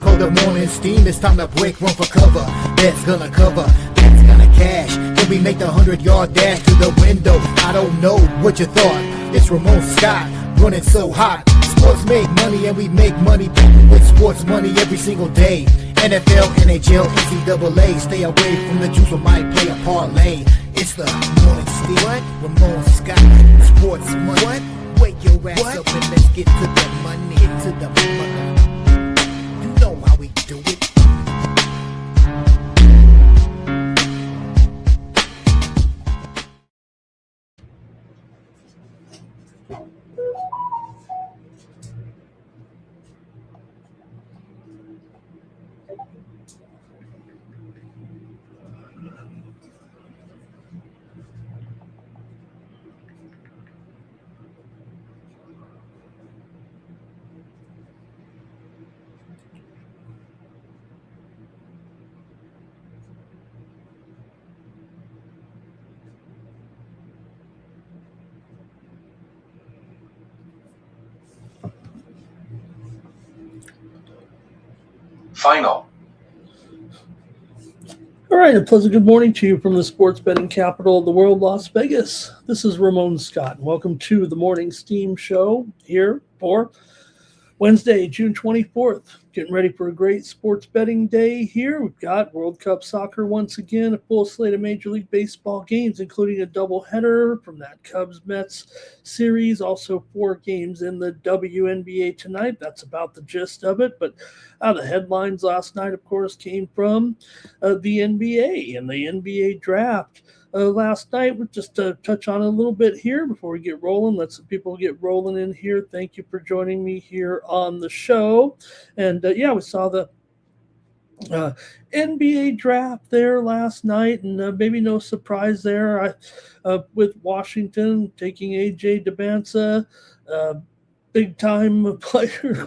Call the morning steam, it's time to break, run for cover. That's gonna cover, that's gonna cash. Then we make the 100-yard dash to the window. I don't know what you thought. It's Ramon Scott, running so hot. Sports make money and we make money with sports money every single day. NFL, NHL, NCAA. Stay away from the juice or might play a parlay. It's the morning steam. What? Ramon Scott, sports money. What? Wake your ass up and let's get to the money. Get to the mother. You know how we do it. Final. All right, a pleasant good morning to you from the sports betting capital of the world, Las Vegas. This is Ramon Scott, and welcome to the Morning Steam Show here for Wednesday, June 24th. Getting ready for a great sports betting day here. We've got World Cup soccer once again, a full slate of Major League Baseball games, including a doubleheader from that Cubs-Mets series. Also 4 games in the WNBA tonight. That's about the gist of it. But the headlines last night, of course, came from the NBA and the NBA draft. Last night, we'll just touch on it a little bit here before we get rolling. Let some people get rolling in here. Thank you for joining me here on the show. And we saw the NBA draft there last night, and maybe no surprise there with Washington taking A.J. Debnza, big-time player.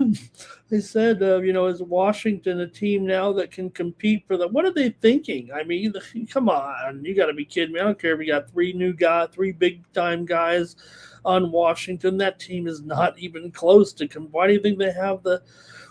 They said, is Washington a team now that can compete for what are they thinking? I mean, come on, you got to be kidding me. I don't care if you got 3 big-time guys on Washington. That team is not even close to why do you think they have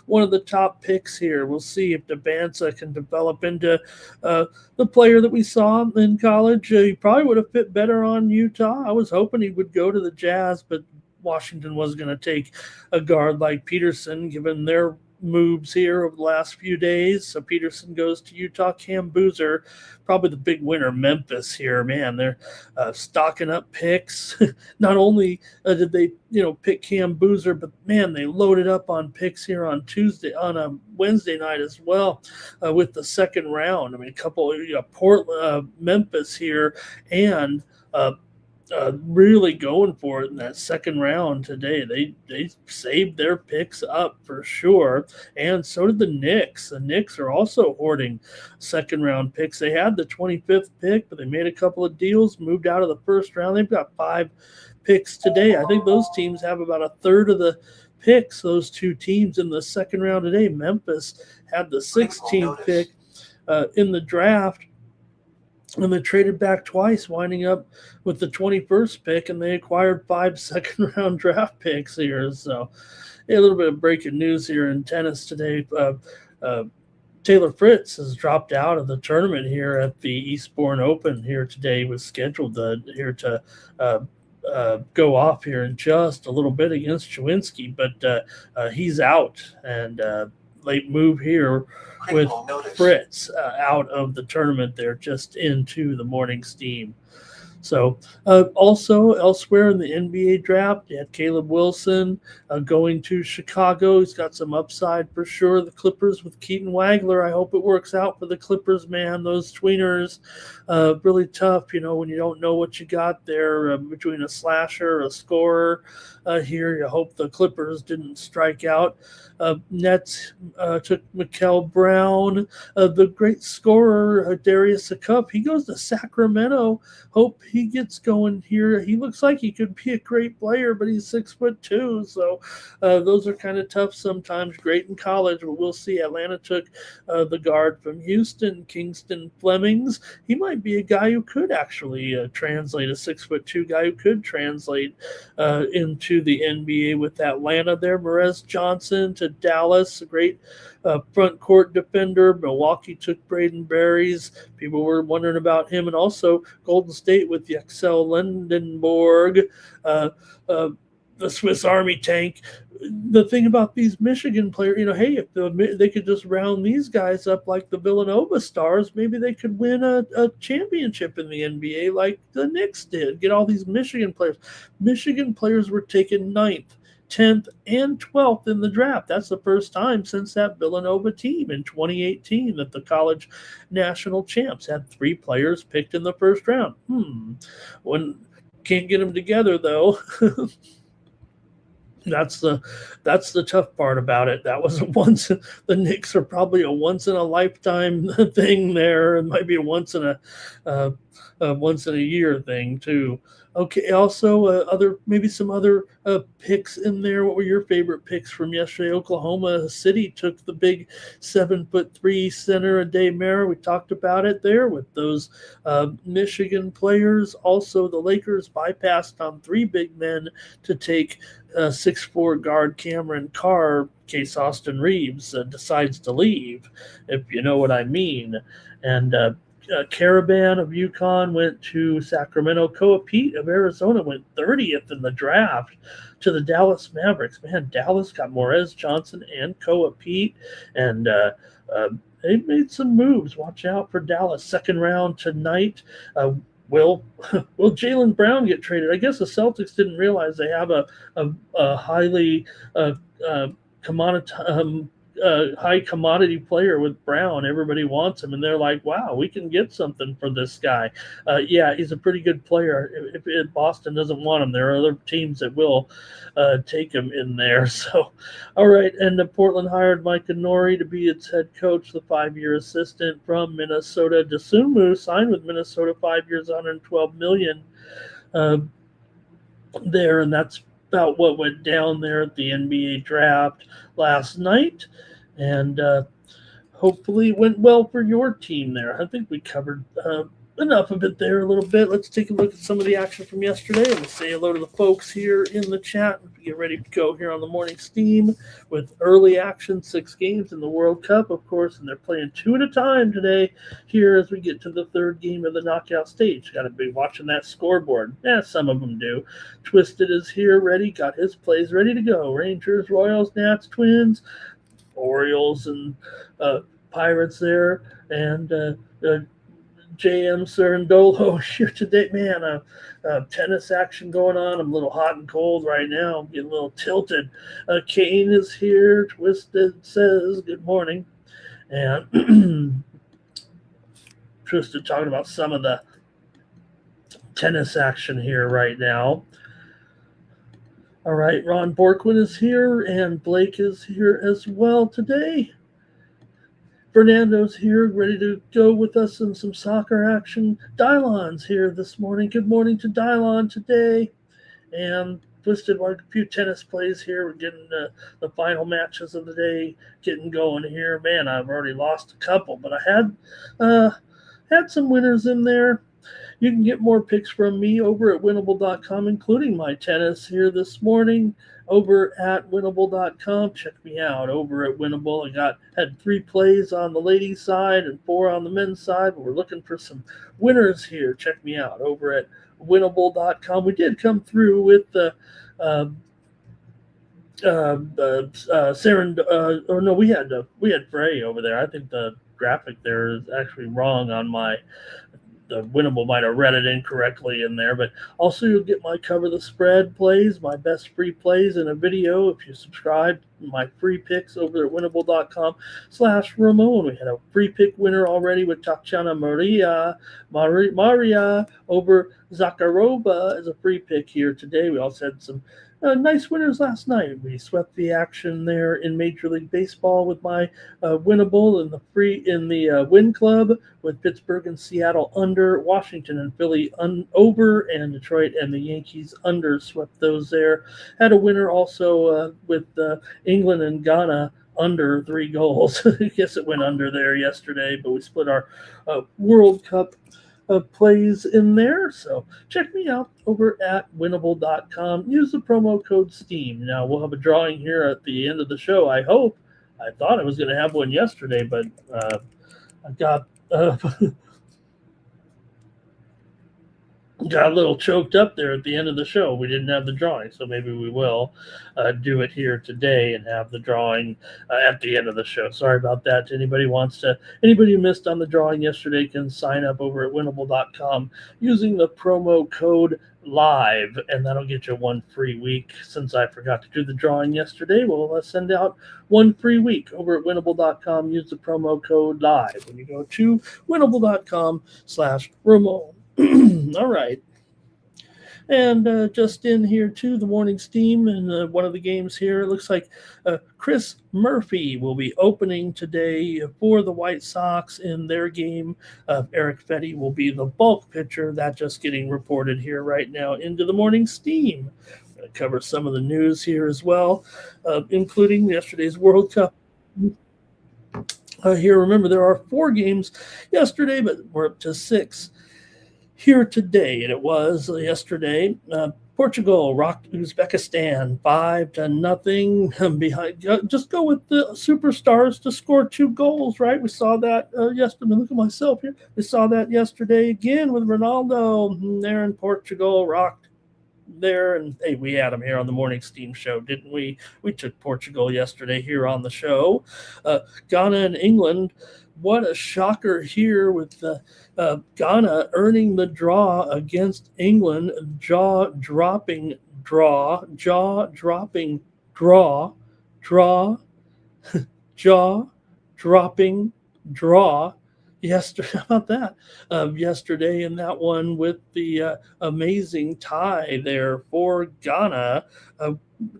one of the top picks here? We'll see if Debnza can develop into the player that we saw in college. He probably would have fit better on Utah. I was hoping he would go to the Jazz, but Washington was going to take a guard like Peterson, given their moves here over the last few days. So Peterson goes to Utah. Cam Boozer, probably the big winner. Memphis here, man, they're stocking up picks. Not only did they, pick Cam Boozer, but man, they loaded up on picks here on a Wednesday night as well with the second round. I mean, a couple, Portland, Memphis here, and really going for it in that second round today. They saved their picks up for sure, and so did the Knicks. The Knicks are also hoarding second round picks. They had the 25th pick, but they made a couple of deals, moved out of the first round. They've got 5 picks today. I think those teams have about a third of the picks, those 2 teams in the second round today. Memphis had the 16th pick in the draft, and they traded back twice, winding up with the 21st pick, and they acquired 5 second-round draft picks here. So a little bit of breaking news here in tennis today. Taylor Fritz has dropped out of the tournament here at the Eastbourne Open here today. He was scheduled here to go off here in just a little bit against Chawinski, but he's out, and late move here with Fritz out of the tournament there, just into the morning steam. So also elsewhere in the NBA draft, you had Caleb Wilson going to Chicago. He's got some upside for sure. The Clippers with Keaton Wagler. I hope it works out for the Clippers, man. Those tweeners, really tough, when you don't know what you got there between a slasher, a scorer here. You hope the Clippers didn't strike out. Nets took Mikal Brown. The great scorer, Darius Akup, he goes to Sacramento. Hope he gets going here. He looks like he could be a great player, but he's 6'2", so those are kind of tough sometimes. Great in college, but we'll see. Atlanta took the guard from Houston, Kingston Flemings. He might be a guy who could actually translate, a 6'2" guy who could translate into to the NBA with Atlanta there. Perez Johnson to Dallas, a great front court defender. Milwaukee took Braden Berries. People were wondering about him. And also Golden State with Yaxel Lendenborg, the Swiss Army tank. The thing about these Michigan players, hey, if they could just round these guys up like the Villanova stars, maybe they could win a championship in the NBA like the Knicks did. Get all these Michigan players. Michigan players were taken 9th, 10th, and 12th in the draft. That's the first time since that Villanova team in 2018 that the college national champs had 3 players picked in the first round. When can't get them together, though. That's the tough part about it. That was the Knicks are probably a once in a lifetime thing there, and might be a once in a year thing too. Okay, also some other picks in there. What were your favorite picks from yesterday? Oklahoma City took the big 7'3" center, Ade Mara. We talked about it there with those Michigan players. Also, the Lakers bypassed on 3 big men to take 6'4" guard Cameron Carr in case Austin Reeves decides to leave, if you know what I mean. And Caravan of UConn went to Sacramento. Koa Pete of Arizona went 30th in the draft to the Dallas Mavericks. Man, Dallas got Morez Johnson and Koa Pete, and they made some moves. Watch out for Dallas. Second round tonight. Will Jaylen Brown get traded? I guess the Celtics didn't realize they have a highly high commodity player with Brown. Everybody wants him, and they're like, wow, we can get something for this guy. Yeah, he's a pretty good player. If Boston doesn't want him, there are other teams that will take him in there. So, all right, and Portland hired Micah Nori to be its head coach, the 5-year assistant from Minnesota. Dosunmu signed with Minnesota 5 years, $112 million there, and that's about what went down there at the NBA draft last night, and hopefully it went well for your team there. I think we covered enough of it there a little bit. Let's take a look at some of the action from yesterday. We'll say hello to the folks here in the chat and get ready to go here on the morning steam with early action. 6 games in the World Cup, of course, and they're playing 2 at a time today here as we get to the 3rd game of the knockout stage. Got to be watching that scoreboard. Yeah, some of them do. Twisted is here, ready, got his plays ready to go. Rangers, Royals, Nats, Twins, Orioles, and Pirates there, and JM Cerundolo here today. Man, tennis action going on. I'm a little hot and cold right now. I'm getting a little tilted. Kane is here. Twisted says good morning. And Twisted talking about some of the tennis action here right now. All right, Ron Borkwin is here, and Blake is here as well today. Fernando's here, ready to go with us in some soccer action. Dylon's here this morning. Good morning to Dylon today. And Twisted, a few tennis plays here. We're getting the final matches of the day getting going here. Man, I've already lost a couple, but I had some winners in there. You can get more picks from me over at winnable.com, including my tennis here this morning over at winnable.com. Check me out over at Winnable. I had 3 plays on the ladies' side and 4 on the men's side, but we're looking for some winners here. Check me out over at winnable.com. We did come through with the we had Frey over there. I think the graphic there is actually wrong on the Winnable might have read it incorrectly in there, but also you'll get my cover the spread plays, my best free plays in a video if you subscribe. My free picks over at winnable.com/Ramon. We had a free pick winner already with Tatiana Maria over Zakharova as a free pick here today. We also had some nice winners last night. We swept the action there in Major League Baseball with my Winnable in the Win Club with Pittsburgh and Seattle under, Washington and Philly over, and Detroit and the Yankees under. Swept those there. Had a winner also with England and Ghana under 3 goals. I guess it went under there yesterday, but we split our World Cup plays in there. So check me out over at winnable.com. Use the promo code STEAM. Now, we'll have a drawing here at the end of the show, I hope. I thought I was going to have one yesterday, but I got got a little choked up there at the end of the show. We didn't have the drawing, so maybe we will do it here today and have the drawing at the end of the show. Sorry about that. Anybody who missed on the drawing yesterday can sign up over at winnable.com using the promo code LIVE, and that'll get you 1 free week. Since I forgot to do the drawing yesterday, we'll send out 1 free week over at winnable.com. Use the promo code LIVE when you go to winnable.com/Ramon. All right. And just in here, too, the morning steam and one of the games here. It looks like Chris Murphy will be opening today for the White Sox in their game. Eric Fetty will be the bulk pitcher. That just getting reported here right now into the morning steam. I'm going to cover some of the news here as well, including yesterday's World Cup. Here, remember, there are 4 games yesterday, but we're up to 6 here today, and it was yesterday. Portugal rocked Uzbekistan 5-0 behind. Just go with the superstars to score 2 goals, right? We saw that yesterday. Look at myself here. We saw that yesterday again with Ronaldo there in Portugal, rocked there. And hey, we had him here on the Morning Steam show, didn't we? We took Portugal yesterday here on the show. Ghana and England. What a shocker here with Ghana earning the draw against England. Jaw-dropping draw yesterday. How about that? Yesterday in that one with the amazing tie there for Ghana.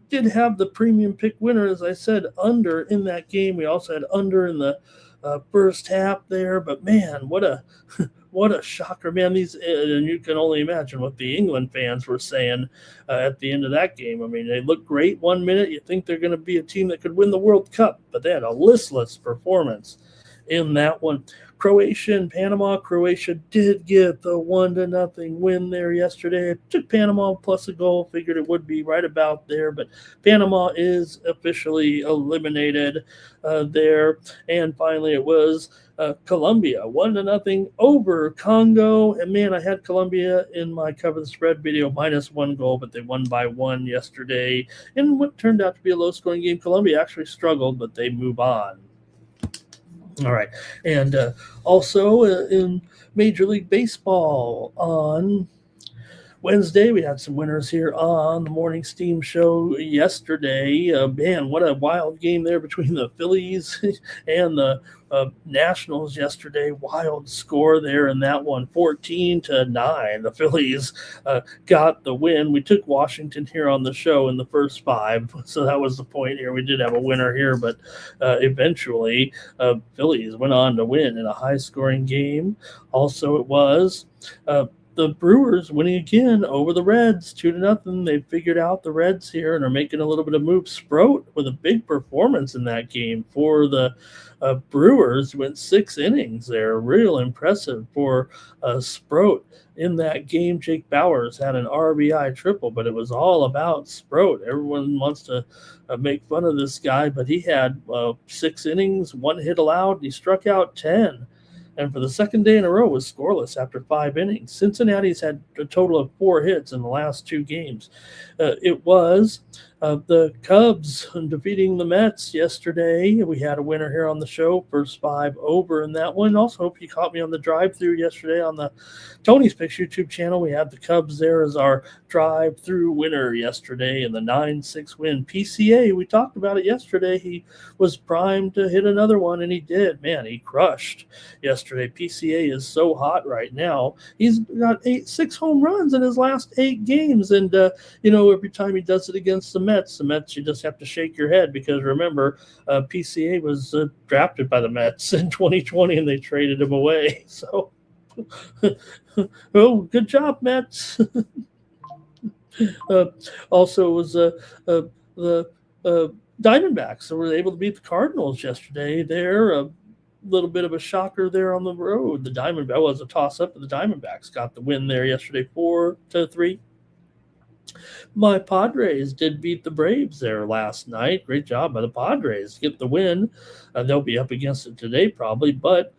Did have the premium pick winner, as I said, under in that game. We also had under in the first half there, but man, what a shocker, man. These, and you can only imagine what the England fans were saying at the end of that game. I mean, they look great 1 minute. You think they're going to be a team that could win the World Cup, but they had a listless performance in that one. Croatia and Panama. Croatia did get the 1-0 win there yesterday. It took Panama plus a goal. Figured it would be right about there, but Panama is officially eliminated there. And finally, it was Colombia 1-0 over Congo. And man, I had Colombia in my cover the spread video -1 goal, but they won by 1 yesterday in what turned out to be a low-scoring game. Colombia actually struggled, but they move on. All right. And also in Major League Baseball on Wednesday, we had some winners here on the Morning Steam show yesterday. Man, what a wild game there between the Phillies and the Nationals yesterday. Wild score there in that one, 14-9. The Phillies got the win. We took Washington here on the show in the first 5, so that was the point here. We did have a winner here, but eventually Phillies went on to win in a high-scoring game. Also, it was the Brewers winning again over the Reds 2-0. They figured out the Reds here and are making a little bit of move. Sproat with a big performance in that game for the Brewers. Went 6 innings there. Real impressive for Sproat in that game. Jake Bauers had an RBI triple, but it was all about Sproat. Everyone wants to make fun of this guy, but he had 6 innings, 1 hit allowed, and he struck out 10. And for the second day in a row was scoreless after 5 innings. Cincinnati's had a total of 4 hits in the last 2 games. It was the Cubs defeating the Mets yesterday. We had a winner here on the show, first 5 over in that one. Also, hope you caught me on the drive-through yesterday on the Tony's Picks YouTube channel. We had the Cubs there as our drive-through winner yesterday in the 9-6 win. PCA, we talked about it yesterday. He was primed to hit another one, and he did. Man, he crushed yesterday. PCA is so hot right now. He's got 6 home runs in his last 8 games, and every time he does it against the Mets, you just have to shake your head because remember, PCA was drafted by the Mets in 2020 and they traded him away. So, oh, good job, Mets. Also, was the Diamondbacks were able to beat the Cardinals yesterday. There, little bit of a shocker there on the road. The Diamondback was a toss-up, but the Diamondbacks got the win there yesterday, 4-3. My Padres did beat the Braves there last night. Great job by the Padres to get the win. They'll be up against it today probably, but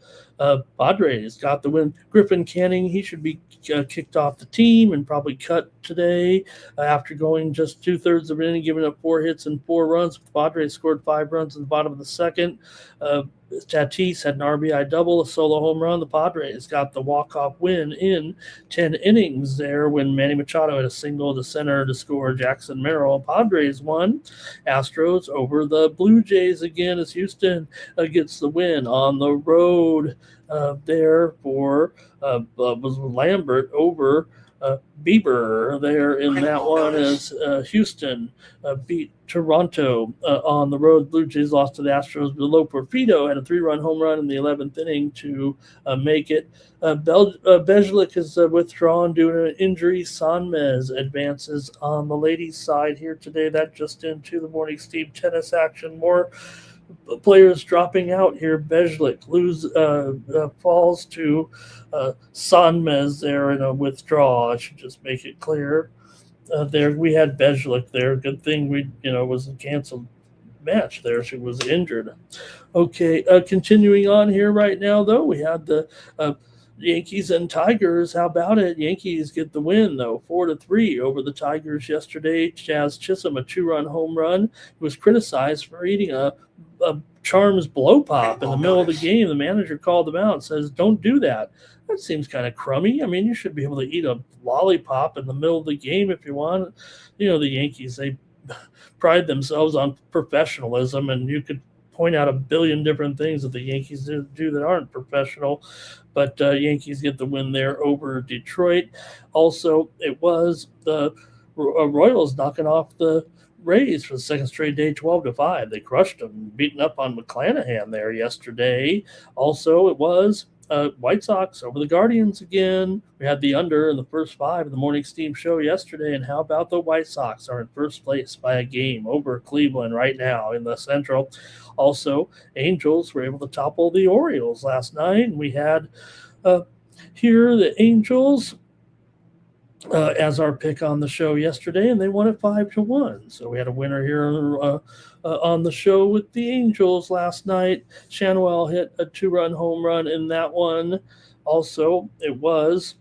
Padres got the win. Griffin Canning, he should be kicked off the team and probably cut today after going just 2/3 of an inning, giving up 4 hits and 4 runs. The Padres scored 5 runs in the bottom of the second. Tatis had an RBI double, a solo home run. The Padres got the walk-off win in 10 innings there when Manny Machado had a single to center to score Jackson Merrill. Padres won. Astros over the Blue Jays again as Houston gets the win on the road there for was Lambert over Bieber there in that one as Houston beat Toronto on the road. Blue Jays lost to the Astros below. Porfido had a 3-run home run in the 11th inning to make it. Bezlik is withdrawn due to an injury. Sanmez advances on the ladies' side here today. That just into the morning steam tennis action. More players dropping out here. Bezlik falls to Sanmez there in a withdrawal. I should just make it clear. There we had Bezlik there. Good thing was a canceled match there. She was injured. Okay, continuing on here right now though, we had the Yankees and Tigers. How about it? Yankees get the win though, 4-3 over the Tigers yesterday. Jazz Chisholm, a 2-run home run. He was criticized for eating a Charms blow pop in the middle of the game. The manager called him out and says, "Don't do that." That seems kind of crummy. I mean, you should be able to eat a lollipop in the middle of the game if you want. The Yankees, they pride themselves on professionalism, and you could point out a billion different things that the Yankees do that aren't professional. But Yankees get the win there over Detroit. Also, it was the Royals knocking off the Rays for the second straight day, 12-5. They crushed them, beating up on McClanahan there yesterday. Also, it was White Sox over the Guardians again. We had the under in the first 5 of the morning steam show yesterday. And how about the White Sox are in first place by a game over Cleveland right now in the Central. Also, Angels were able to topple the Orioles last night. And we had here the Angels as our pick on the show yesterday, and they won it 5-1. So we had a winner here on the show with the Angels last night. Shanwell hit a 2-run home run in that one. Also, it was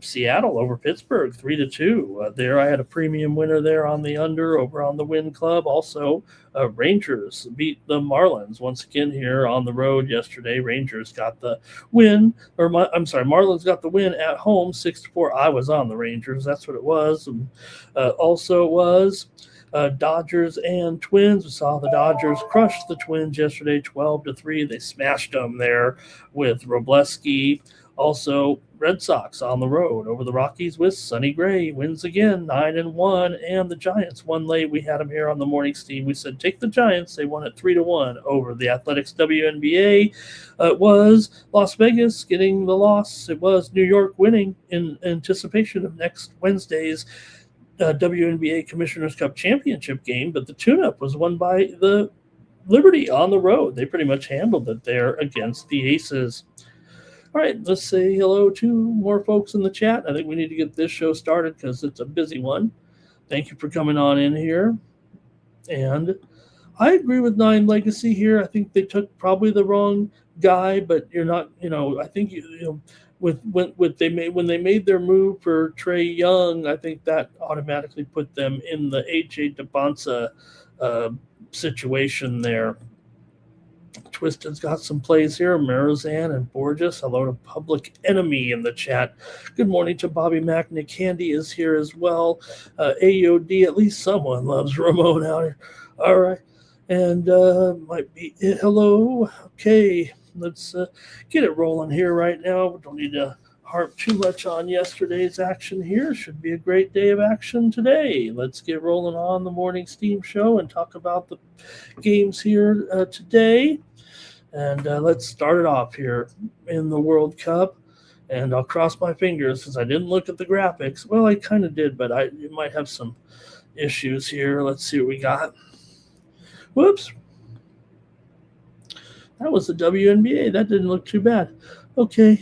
Seattle over Pittsburgh, 3-2. There I had a premium winner there on the under over on the Win Club. Also, Rangers beat the Marlins once again here on the road yesterday. Rangers got the win, Marlins got the win at home, 6-4. I was on the Rangers. That's what it was. And, also it was Dodgers and Twins. We saw the Dodgers crush the Twins yesterday, 12-3. They smashed them there with Robleski. Also, Red Sox on the road over the Rockies with Sonny Gray. Wins again, 9-1. And the Giants won late. We had them here on the morning steam. We said, take the Giants. They won it 3-1 over the Athletics WNBA. It was Las Vegas getting the loss. It was New York winning in anticipation of next Wednesday's WNBA Commissioner's Cup Championship game. But the tune-up was won by the Liberty on the road. They pretty much handled it there against the Aces. All right, let's say hello to more folks in the chat. I think we need to get this show started because it's a busy one. Thank you for coming on in here. And I agree with Nine Legacy here. I think they took probably the wrong guy, but you're not, I think, when they made their move for Trey Young, I think that automatically put them in the AJ DeBonsa situation there. Twisted's got some plays here. Marozan and Borges. Hello to Public Enemy in the chat. Good morning to Bobby Mack. Nick Handy is here as well. AOD, at least someone loves Ramon out here. All right. And might be it. Hello. Okay. Let's get it rolling here right now. We don't need to harp too much on yesterday's action here. Should be a great day of action today. Let's get rolling on the morning steam show and talk about the games here today. And let's start it off here in the World Cup. And I'll cross my fingers because I didn't look at the graphics. Well, I kind of did, but it might have some issues here. Let's see what we got. Whoops. That was the WNBA. That didn't look too bad. Okay,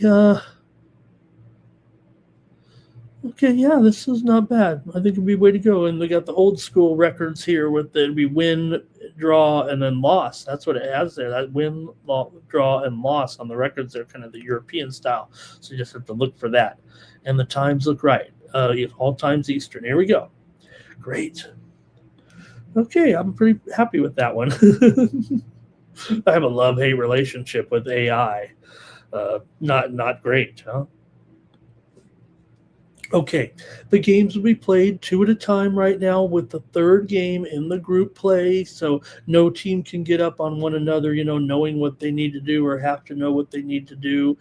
okay, yeah, this is not bad. I think it'd be a way to go. And they got the old school records here with it'd be win, draw, and then loss. That's what it has there. That win, draw, and loss on the records. They're kind of the European style. So you just have to look for that. And the times look right. All times Eastern. Here we go. Great. Okay, I'm pretty happy with that one. I have a love-hate relationship with AI. Not great, huh? Okay, the games will be played 2 at a time right now with the third game in the group play, so no team can get up on one another, knowing what they need to do or have to know what they need to do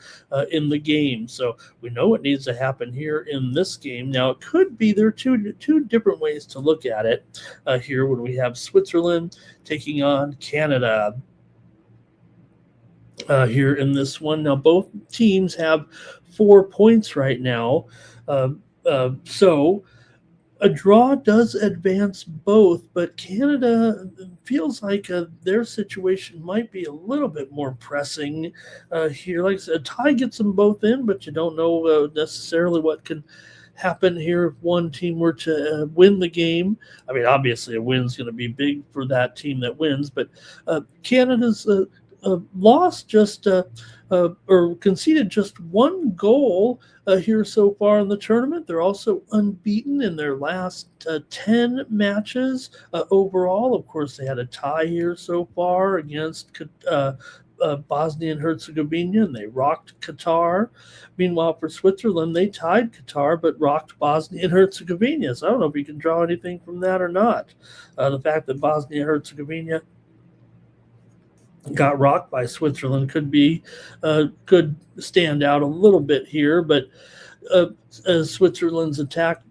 in the game. So we know what needs to happen here in this game. Now, it could be there are two different ways to look at it here when we have Switzerland taking on Canada. Here in this one. Now, both teams have 4 points right now. So a draw does advance both, but Canada feels like their situation might be a little bit more pressing here. Like I said, a tie gets them both in, but you don't know necessarily what can happen here if one team were to win the game. I mean, obviously a win's going to be big for that team that wins, but Canada's lost just or conceded just 1 goal here so far in the tournament. They're also unbeaten in their last 10 matches overall. Of course, they had a tie here so far against Bosnia and Herzegovina, and they rocked Qatar. Meanwhile, for Switzerland, they tied Qatar but rocked Bosnia and Herzegovina. So I don't know if you can draw anything from that or not. The fact that Bosnia and Herzegovina got rocked by Switzerland could stand out a little bit here, but Switzerland's attack,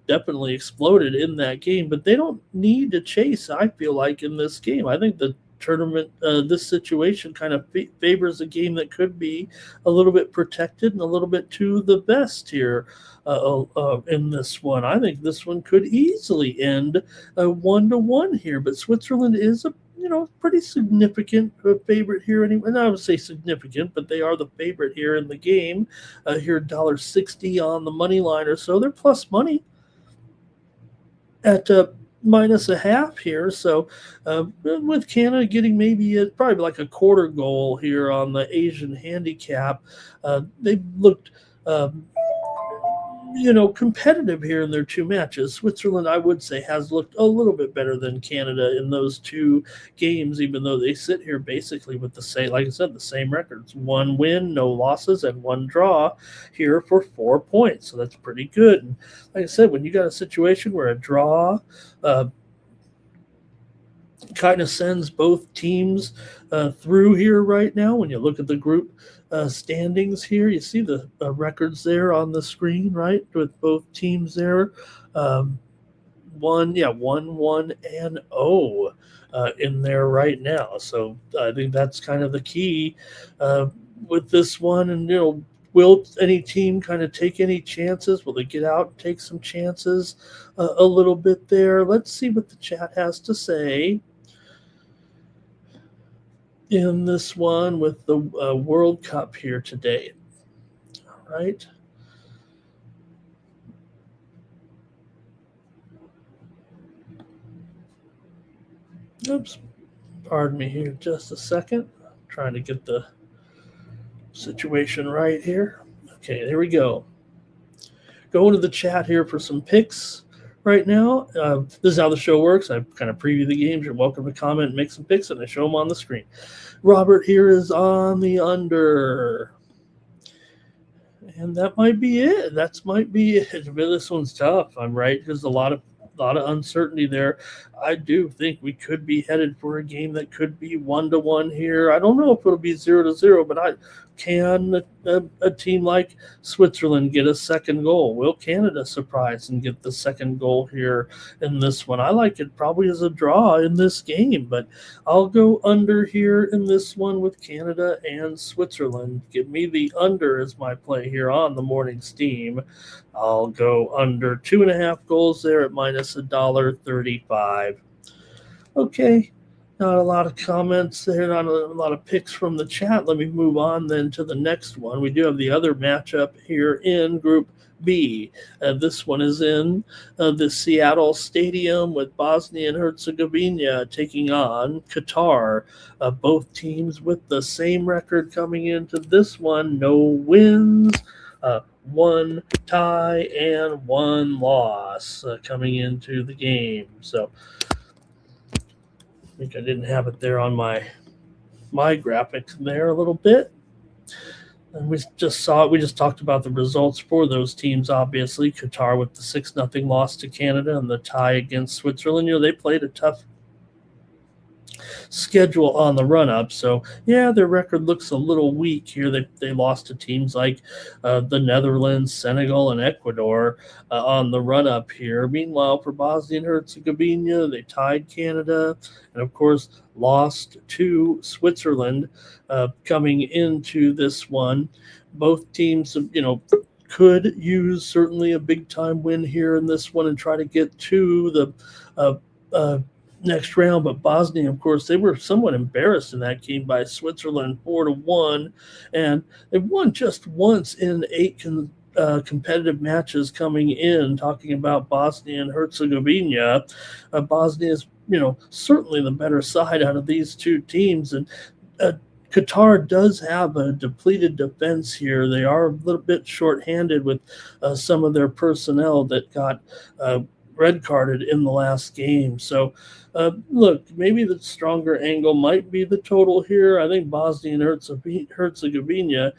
definitely exploded in that game. But they don't need to chase. I feel like in this game, I think the tournament, this situation kind of favors a game that could be a little bit protected and a little bit to the best here in this one. I think this one could easily end 1-1 here, but Switzerland is a pretty significant favorite here. And I would say significant, but they are the favorite here in the game. Here, $1.60 on the money line or so. They're plus money at minus a half here. So with Canada getting maybe probably like a quarter goal here on the Asian handicap, they looked competitive here in their 2 matches. Switzerland, I would say, has looked a little bit better than Canada in those 2 games, even though they sit here basically with the same, like I said, the same records: 1 win, no losses, and 1 draw here for 4 points. So that's pretty good. And like I said, when you got a situation where a draw kind of sends both teams through here right now, when you look at the group standings here, you see the records there on the screen, right, with both teams there. 1-1 and 0 in there right now. So I think that's kind of the key with this one. And will any team kind of take any chances? Will they get out and take some chances a little bit there? Let's see what the chat has to say in this one with the World Cup here today. All right. Oops. Pardon me here just a second. I'm trying to get the situation right here. Okay, there we go. Going to the chat here for some picks right now. This is how the show works. I kind of preview the games. You're welcome to comment and make some picks, and I show them on the screen. Robert here is on the under. And that might be it. That might be it. But this one's tough. I'm right. There's a lot of uncertainty there. I do think we could be headed for a game that could be 1-1 here. I don't know if it'll be 0-0, but can a team like Switzerland get a second goal? Will Canada surprise and get the second goal here in this one? I like it probably as a draw in this game, but I'll go under here in this one with Canada and Switzerland. Give me the under as my play here on the morning steam. I'll go under 2.5 goals there at minus $1.35. Okay. Not a lot of comments there, not a lot of picks from the chat. Let me move on then to the next one. We do have the other matchup here in Group B. This one is in the Seattle Stadium with Bosnia and Herzegovina taking on Qatar. Both teams with the same record coming into this one, no wins. One tie and one loss coming into the game. So I think I didn't have it there on my graphics there a little bit. And we just saw it. We just talked about the results for those teams. Obviously, Qatar with the 6-0 loss to Canada and the tie against Switzerland. They played a tough schedule on the run up. So, yeah, their record looks a little weak here. They lost to teams like the Netherlands, Senegal, and Ecuador on the run up here. Meanwhile, for Bosnia and Herzegovina, they tied Canada and, of course, lost to Switzerland coming into this one. Both teams, could use certainly a big time win here in this one and try to get to the next round. But Bosnia, of course, they were somewhat embarrassed in that game by Switzerland 4-1, and they won just once in 8 competitive matches coming in. Talking about Bosnia and Herzegovina, Bosnia is certainly the better side out of these two teams, and Qatar does have a depleted defense here. They are a little bit shorthanded with some of their personnel that got red carded in the last game. So, look, maybe the stronger angle might be the total here. I think Bosnia and Herzegovina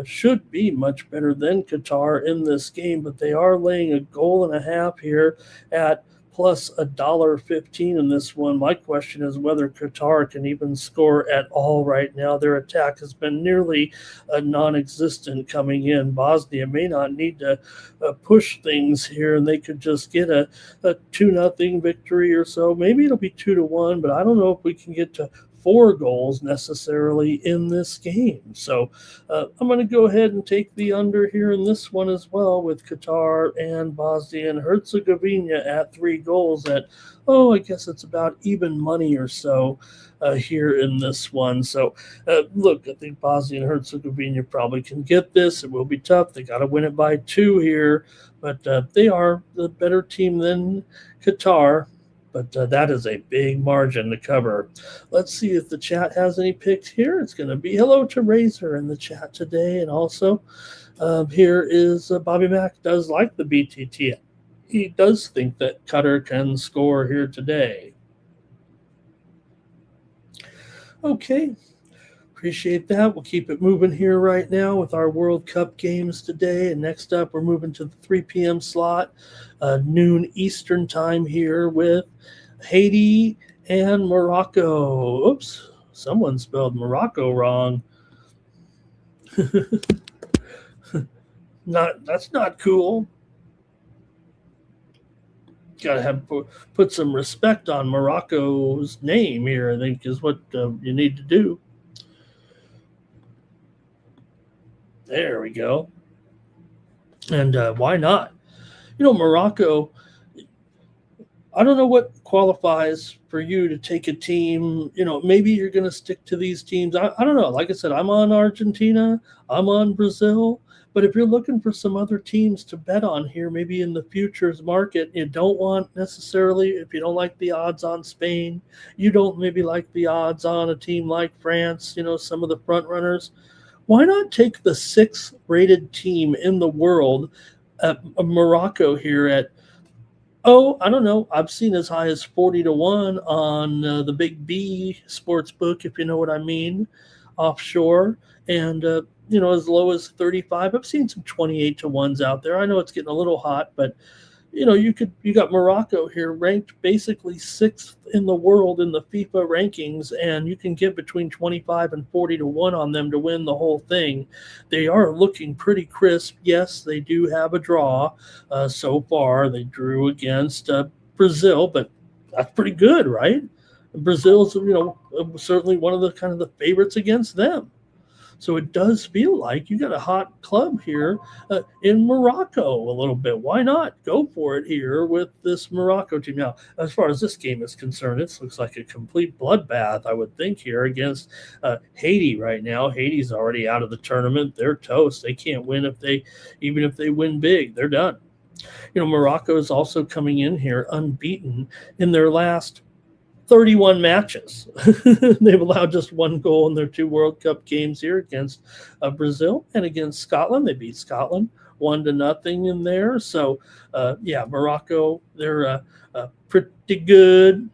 should be much better than Qatar in this game, but they are laying a goal and a half here at plus $1.15 in this one. My question is whether Qatar can even score at all right now. Their attack has been nearly non-existent coming in. Bosnia may not need to push things here, and they could just get a 2-0 victory or so. Maybe it'll be 2-1, but I don't know if we can get to 4 goals necessarily in this game. So I'm going to go ahead and take the under here in this one as well, with Qatar and Bosnia and Herzegovina at 3 goals at, I guess it's about even money or so here in this one. So look, I think Bosnia and Herzegovina probably can get this. It will be tough. They got to win it by 2 here, but they are the better team than Qatar. But that is a big margin to cover. Let's see if the chat has any picks here. It's going to be hello to Razor in the chat today. And also here is Bobby Mack does like the BTT. He does think that Qatar can score here today. Okay. Appreciate that. We'll keep it moving here right now with our World Cup games today. And next up, we're moving to the 3 p.m. slot, noon Eastern time here with Haiti and Morocco. Oops, someone spelled Morocco wrong. That's not cool. Got to have put some respect on Morocco's name here, I think, is what you need to do. There we go. And why not? Morocco, I don't know what qualifies for you to take a team. Maybe you're going to stick to these teams. I don't know. Like I said, I'm on Argentina. I'm on Brazil. But if you're looking for some other teams to bet on here, maybe in the futures market, you don't want necessarily, if you don't like the odds on Spain, you don't maybe like the odds on a team like France, some of the front runners. Why not take the 6th rated team in the world, Morocco here at, I don't know. I've seen as high as 40-1 on the Big B sports book, if you know what I mean, offshore. And, as low as 35. I've seen some 28-1s out there. I know it's getting a little hot, but, you got Morocco here ranked basically 6th in the world in the FIFA rankings, and you can get between 25 and 40-1 on them to win the whole thing. They are looking pretty crisp. Yes, they do have a draw so far. They drew against Brazil, but that's pretty good, right? Brazil's, certainly one of the kind of the favorites against them. So it does feel like you got a hot club here in Morocco a little bit. Why not go for it here with this Morocco team? Now, as far as this game is concerned, it looks like a complete bloodbath, I would think, here against Haiti right now. Haiti's already out of the tournament. They're toast. They can't win even if they win big. They're done. Morocco is also coming in here unbeaten in their last 31 matches. They've allowed just one goal in their 2 World Cup games here against Brazil and against Scotland. They beat Scotland 1-0 in there. So, Morocco, they're pretty good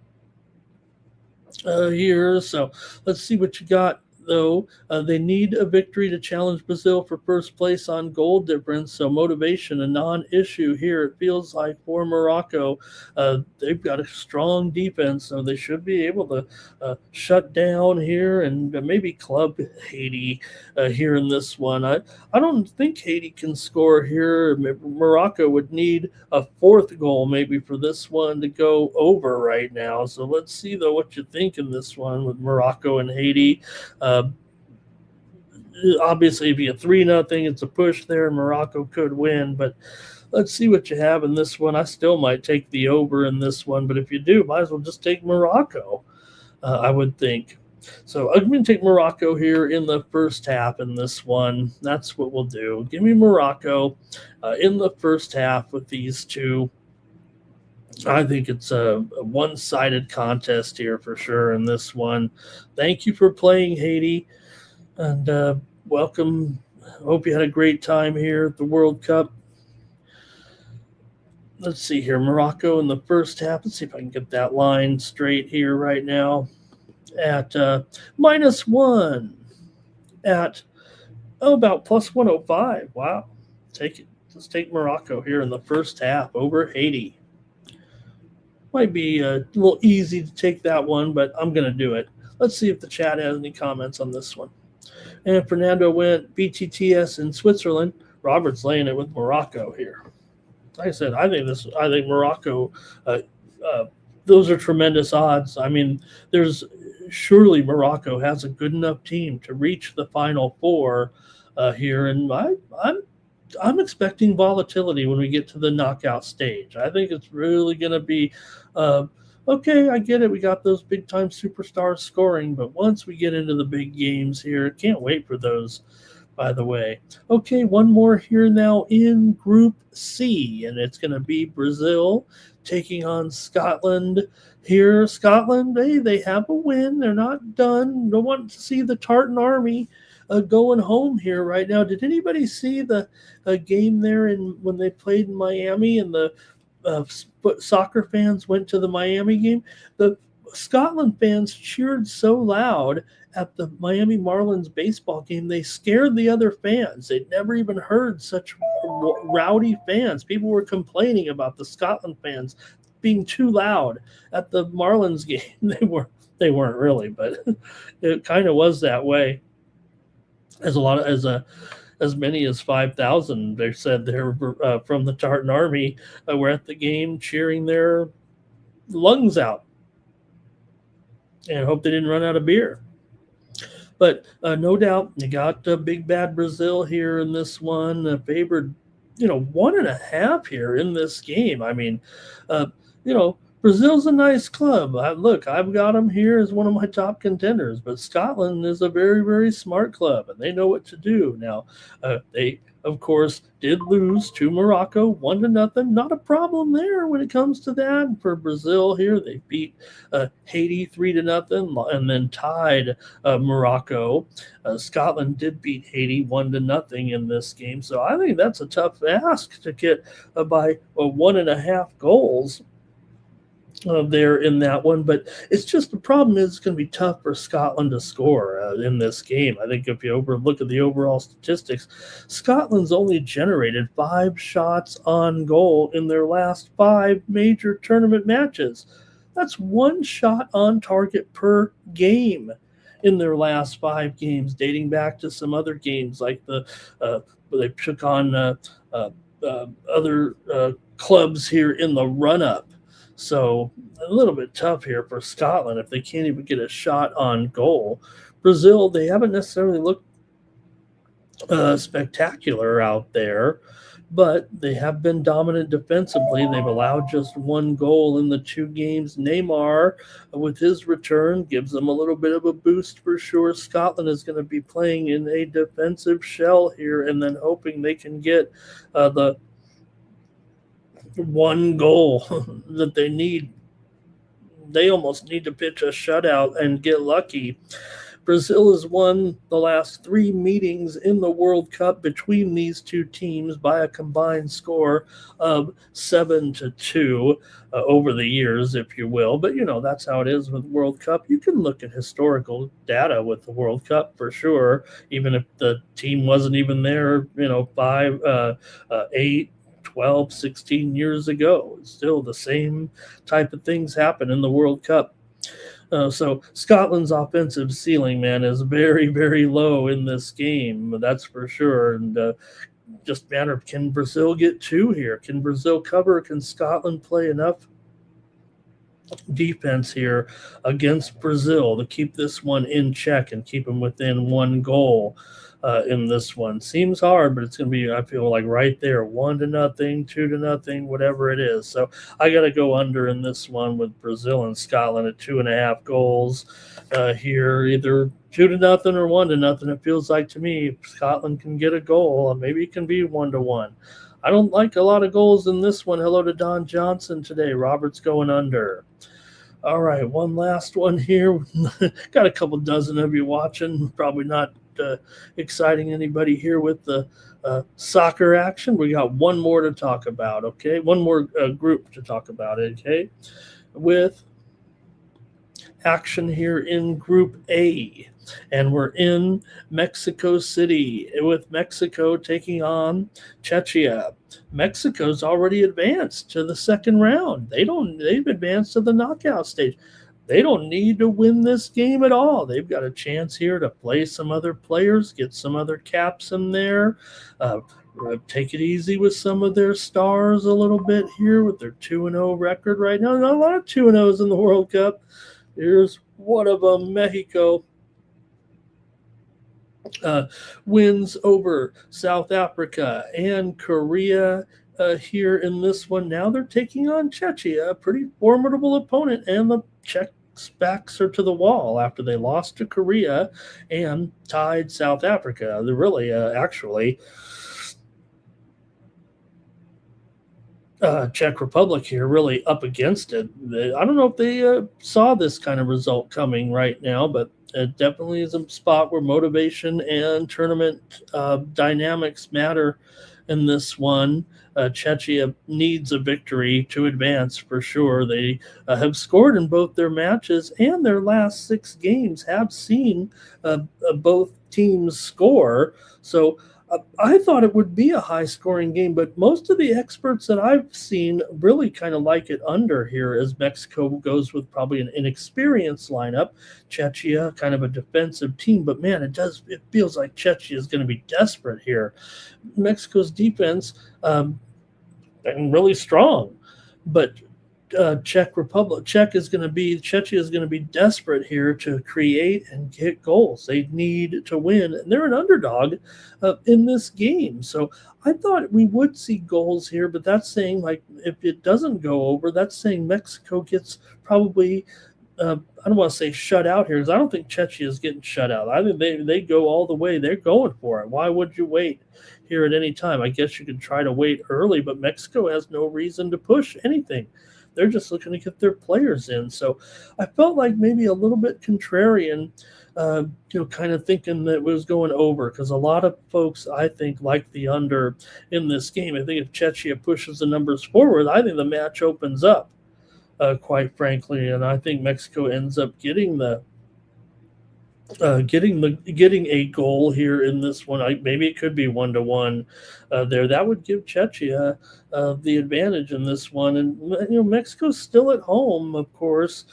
here. So let's see what you got, though. They need a victory to challenge Brazil for first place on goal difference. So motivation, a non-issue here. It feels like for Morocco, they've got a strong defense, so they should be able to shut down here and maybe club Haiti here in this one. I don't think Haiti can score here. Morocco would need a 4th goal maybe for this one to go over right now. So let's see, though, what you think in this one with Morocco and Haiti. Obviously, if you get 3-0, it's a push there. Morocco could win, but let's see what you have in this one. I still might take the over in this one, but if you do, might as well just take Morocco, I would think. So I'm going to take Morocco here in the first half in this one. That's what we'll do. Give me Morocco in the first half with these two. I think it's a one-sided contest here for sure in this one. Thank you for playing, Haiti, and welcome. Hope you had a great time here at the World Cup. Let's see here. Morocco in the first half. Let's see if I can get that line straight here right now. At -1. At about +105. Wow. Take it. Let's take Morocco here in the first half over Haiti. Might be a little easy to take that one, but I'm going to do it. Let's see if the chat has any comments on this one. And Fernando went BTTS in Switzerland. Robert's laying it with Morocco here. Like I said, I think Morocco, those are tremendous odds. I mean, surely Morocco has a good enough team to reach the Final Four here, and I'm expecting volatility when we get to the knockout stage. I think it's really going to be okay. I get it. We got those big time superstars scoring, but once we get into the big games here, can't wait for those. By the way, okay, one more here now in Group C, and it's going to be Brazil taking on Scotland here. Scotland, hey, they have a win. They're not done. Don't want to see the Tartan Army going home here right now. Did anybody see the game there when they played in Miami and the soccer fans went to the Miami game? The Scotland fans cheered so loud at the Miami Marlins baseball game, they scared the other fans. They'd never even heard such rowdy fans. People were complaining about the Scotland fans being too loud at the Marlins game. They weren't really, but it kind of was that way. As many as 5,000, they said they're from the Tartan Army were at the game cheering their lungs out, and hope they didn't run out of beer. But no doubt you got big bad Brazil here in this one, favored, 1.5 here in this game. I mean, Brazil's a nice club. I've got them here as one of my top contenders, but Scotland is a very, very smart club, and they know what to do. Now, they, of course, did lose to Morocco 1-0. Not a problem there when it comes to that. And for Brazil here, they beat Haiti 3-0 and then tied Morocco. Scotland did beat Haiti 1-0 in this game. So I think that's a tough ask to get by 1.5 goals. There in that one, but it's just the problem is it's going to be tough for Scotland to score in this game. I think if you look at the overall statistics, Scotland's only generated 5 shots on goal in their last 5 major tournament matches. That's 1 shot on target per game in their last 5 games, dating back to some other games like they took on other clubs here in the run-up. So a little bit tough here for Scotland if they can't even get a shot on goal. Brazil, they haven't necessarily looked spectacular out there, but they have been dominant defensively. They've allowed just one goal in the 2 games. Neymar, with his return, gives them a little bit of a boost for sure. Scotland is going to be playing in a defensive shell here and then hoping they can get the one goal that they need. They almost need to pitch a shutout and get lucky. Brazil has won the last 3 meetings in the World Cup between these 2 teams by a combined score of 7-2 over the years, if you will. But, that's how it is with World Cup. You can look at historical data with the World Cup for sure, even if the team wasn't even there, 5, 8, 12, 16 years ago. It's still the same type of things happen in the World Cup. So Scotland's offensive ceiling, man, is very, very low in this game. That's for sure. And just matter of, can Brazil get 2 here? Can Brazil cover? Can Scotland play enough defense here against Brazil to keep this one in check and keep them within 1 goal? In this one seems hard, but it's going to be, I feel like, right there, 1-0, 2-0, whatever it is. So I got to go under in this one with Brazil and Scotland at 2.5 goals here, either 2-0 or 1-0. It feels like to me, if Scotland can get a goal, maybe it can be 1-1. I don't like a lot of goals in this one. Hello to Don Johnson today. Robert's going under. All right, one last one here. Got a couple dozen of you watching. Probably not exciting anybody here with the soccer action. We got one more to talk about, okay? One more group to talk about, okay? With action here in Group A. And we're in Mexico City with Mexico taking on Czechia. Mexico's already advanced to the second round. They've advanced to the knockout stage. They don't need to win this game at all. They've got a chance here to play some other players, get some other caps in there, take it easy with some of their stars a little bit here with their 2-0 record right now. Not a lot of 2-0s in the World Cup. Here's one of them, Mexico. Wins over South Africa and Korea here in this one. Now they're taking on Czechia, a pretty formidable opponent, and the Czechs' backs are to the wall after they lost to Korea and tied South Africa. They're really, actually, Czech Republic here really up against it. I don't know if they saw this kind of result coming right now, but it definitely is a spot where motivation and tournament dynamics matter in this one. Czechia needs a victory to advance for sure. They have scored in both their matches, and their last 6 games have seen both teams score. So I thought it would be a high-scoring game, but most of the experts that I've seen really kind of like it under here as Mexico goes with probably an inexperienced lineup. Czechia, kind of a defensive team, but man, it feels like Czechia is going to be desperate here. Mexico's defense really strong, but Czechia is going to be desperate here to create and get goals. They need to win, and they're an underdog in this game. So I thought we would see goals here, but that's saying, like, if it doesn't go over, that's saying Mexico gets probably, I don't want to say shut out here, because I don't think Czechia is getting shut out. I think they go all the way. They're going for it. Why would you wait here at any time? I guess you could try to wait early, but Mexico has no reason to push anything. They're just looking to get their players in. So I felt like maybe a little bit contrarian, kind of thinking that it was going over, because a lot of folks, I think, like the under in this game. I think if Czechia pushes the numbers forward, I think the match opens up, quite frankly, and I think Mexico ends up getting a goal here in this one. Maybe it could be 1-1 there. That would give Czechia the advantage in this one. And Mexico's still at home, of course,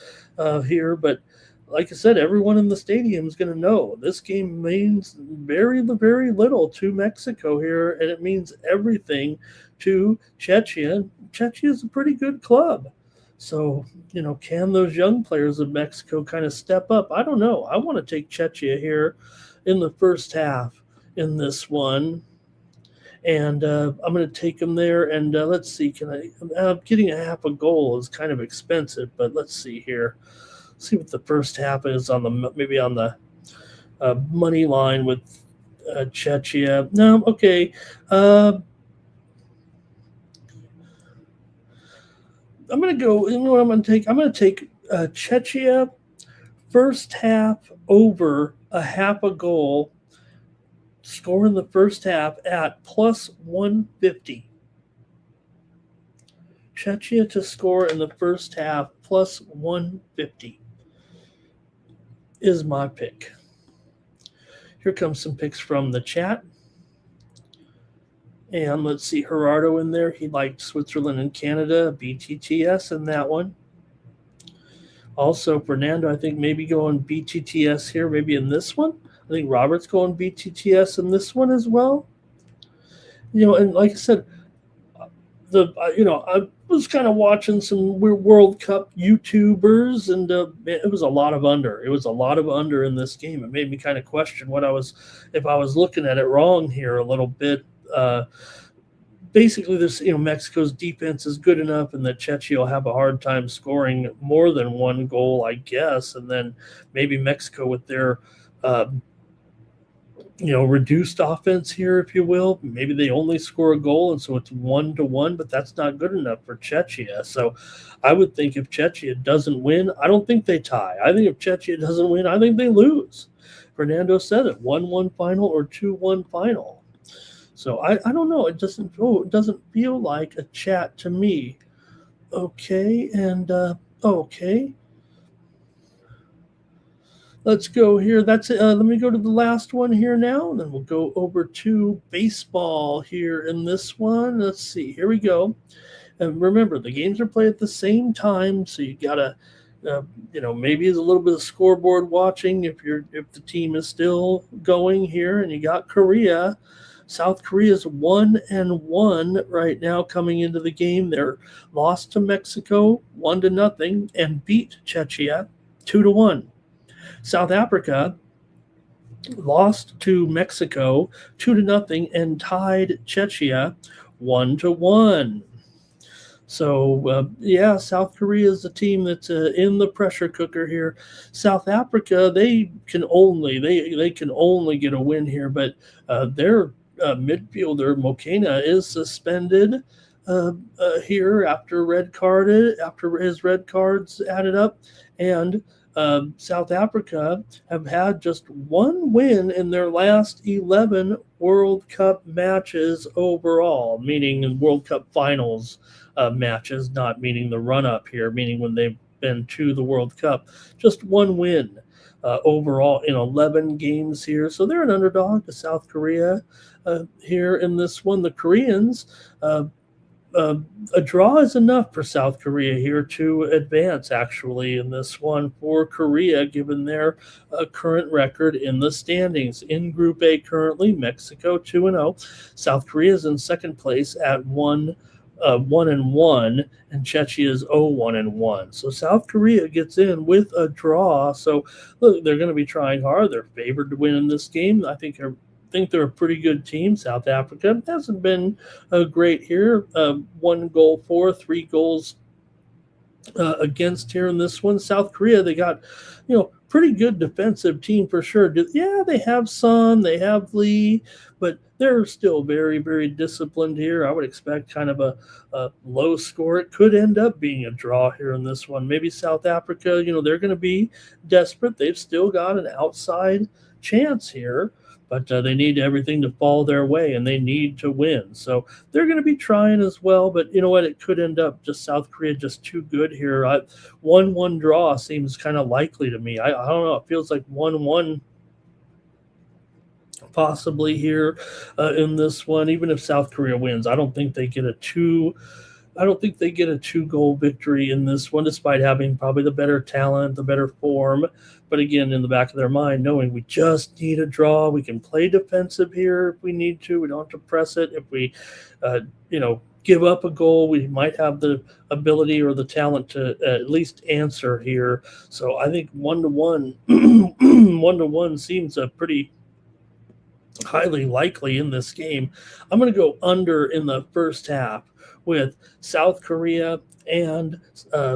here. But like I said, everyone in the stadium is going to know this game means very, very little to Mexico here, and it means everything to Czechia. Czechia is a pretty good club. So, can those young players of Mexico kind of step up? I don't know. I want to take Czechia here in the first half in this one. And I'm going to take them there. And let's see, getting a half a goal is kind of expensive, but let's see here. See what the first half is on the money line with Czechia. No, okay. I'm going to go. You know what I'm going to take? I'm going to take Czechia first half over a half a goal. Score in the first half at plus 150. Czechia to score in the first half plus 150 is my pick. Here comes some picks from the chat. And let's see, Gerardo in there. He liked Switzerland and Canada, BTTS in that one. Also, Fernando, I think maybe going BTTS here, maybe in this one. I think Robert's going BTTS in this one as well. And like I said, I was kind of watching some World Cup YouTubers, and it was a lot of under. It was a lot of under in this game. It made me kind of question if I was looking at it wrong here a little bit. Basically, this Mexico's defense is good enough, and that Czechia will have a hard time scoring more than one goal, I guess, and then maybe Mexico with their reduced offense here, if you will. Maybe they only score a goal, and so it's 1-1, but that's not good enough for Czechia. So I would think if Czechia doesn't win, I don't think they tie. I think if Czechia doesn't win, I think they lose. Fernando said it, 1-1 final or 2-1 final. So I don't know. It doesn't feel like a chat to me. Okay, and okay. Let's go here. That's it. Let me go to the last one here now, and then we'll go over to baseball here in this one. Let's see. Here we go. And remember, the games are played at the same time, so you gotta, maybe it's a little bit of scoreboard watching if the team is still going here, and you got Korea. South Korea's 1-1 right now coming into the game. They're lost to Mexico 1-0 and beat Czechia 2-1. South Africa lost to Mexico 2-0 and tied Czechia 1-1. So, South Korea is the team that's in the pressure cooker here. South Africa, they can only get a win here, but their midfielder Mokena is suspended here after his red cards added up, and South Africa have had just one win in their last 11 World Cup matches overall, meaning in World Cup finals matches, not meaning the run-up here, meaning when they've been to the World Cup. Just one win overall in 11 games here. So they're an underdog to South Korea here in this one. The Koreans, a draw is enough for South Korea here to advance, actually, in this one for Korea, given their current record in the standings. In Group A currently, Mexico 2-0. South Korea is in second place at 1-1, and Czechia is 0-1. So South Korea gets in with a draw. So look, they're going to be trying hard. They're favored to win in this game. I think they're a pretty good team. South Africa hasn't been great here. 1 goal for, 3 goals against here in this one. South Korea, they got, pretty good defensive team for sure. Yeah, they have Son, they have Lee, but they're still very, very disciplined here. I would expect kind of a low score. It could end up being a draw here in this one. Maybe South Africa, they're going to be desperate. They've still got an outside chance here, but they need everything to fall their way, and they need to win. So they're going to be trying as well, but you know what? It could end up just South Korea just too good here. 1-1 draw seems kind of likely to me. I don't know. It feels like 1-1 possibly here in this one. Even if South Korea wins, I don't think they get a 2-goal victory in this one, despite having probably the better talent, the better form. But again, in the back of their mind, knowing we just need a draw, we can play defensive here if we need to. We don't have to press it. If we, give up a goal, we might have the ability or the talent to at least answer here. So I think 1-1, 1-1 seems a pretty highly likely in this game. I'm going to go under in the first half with South Korea and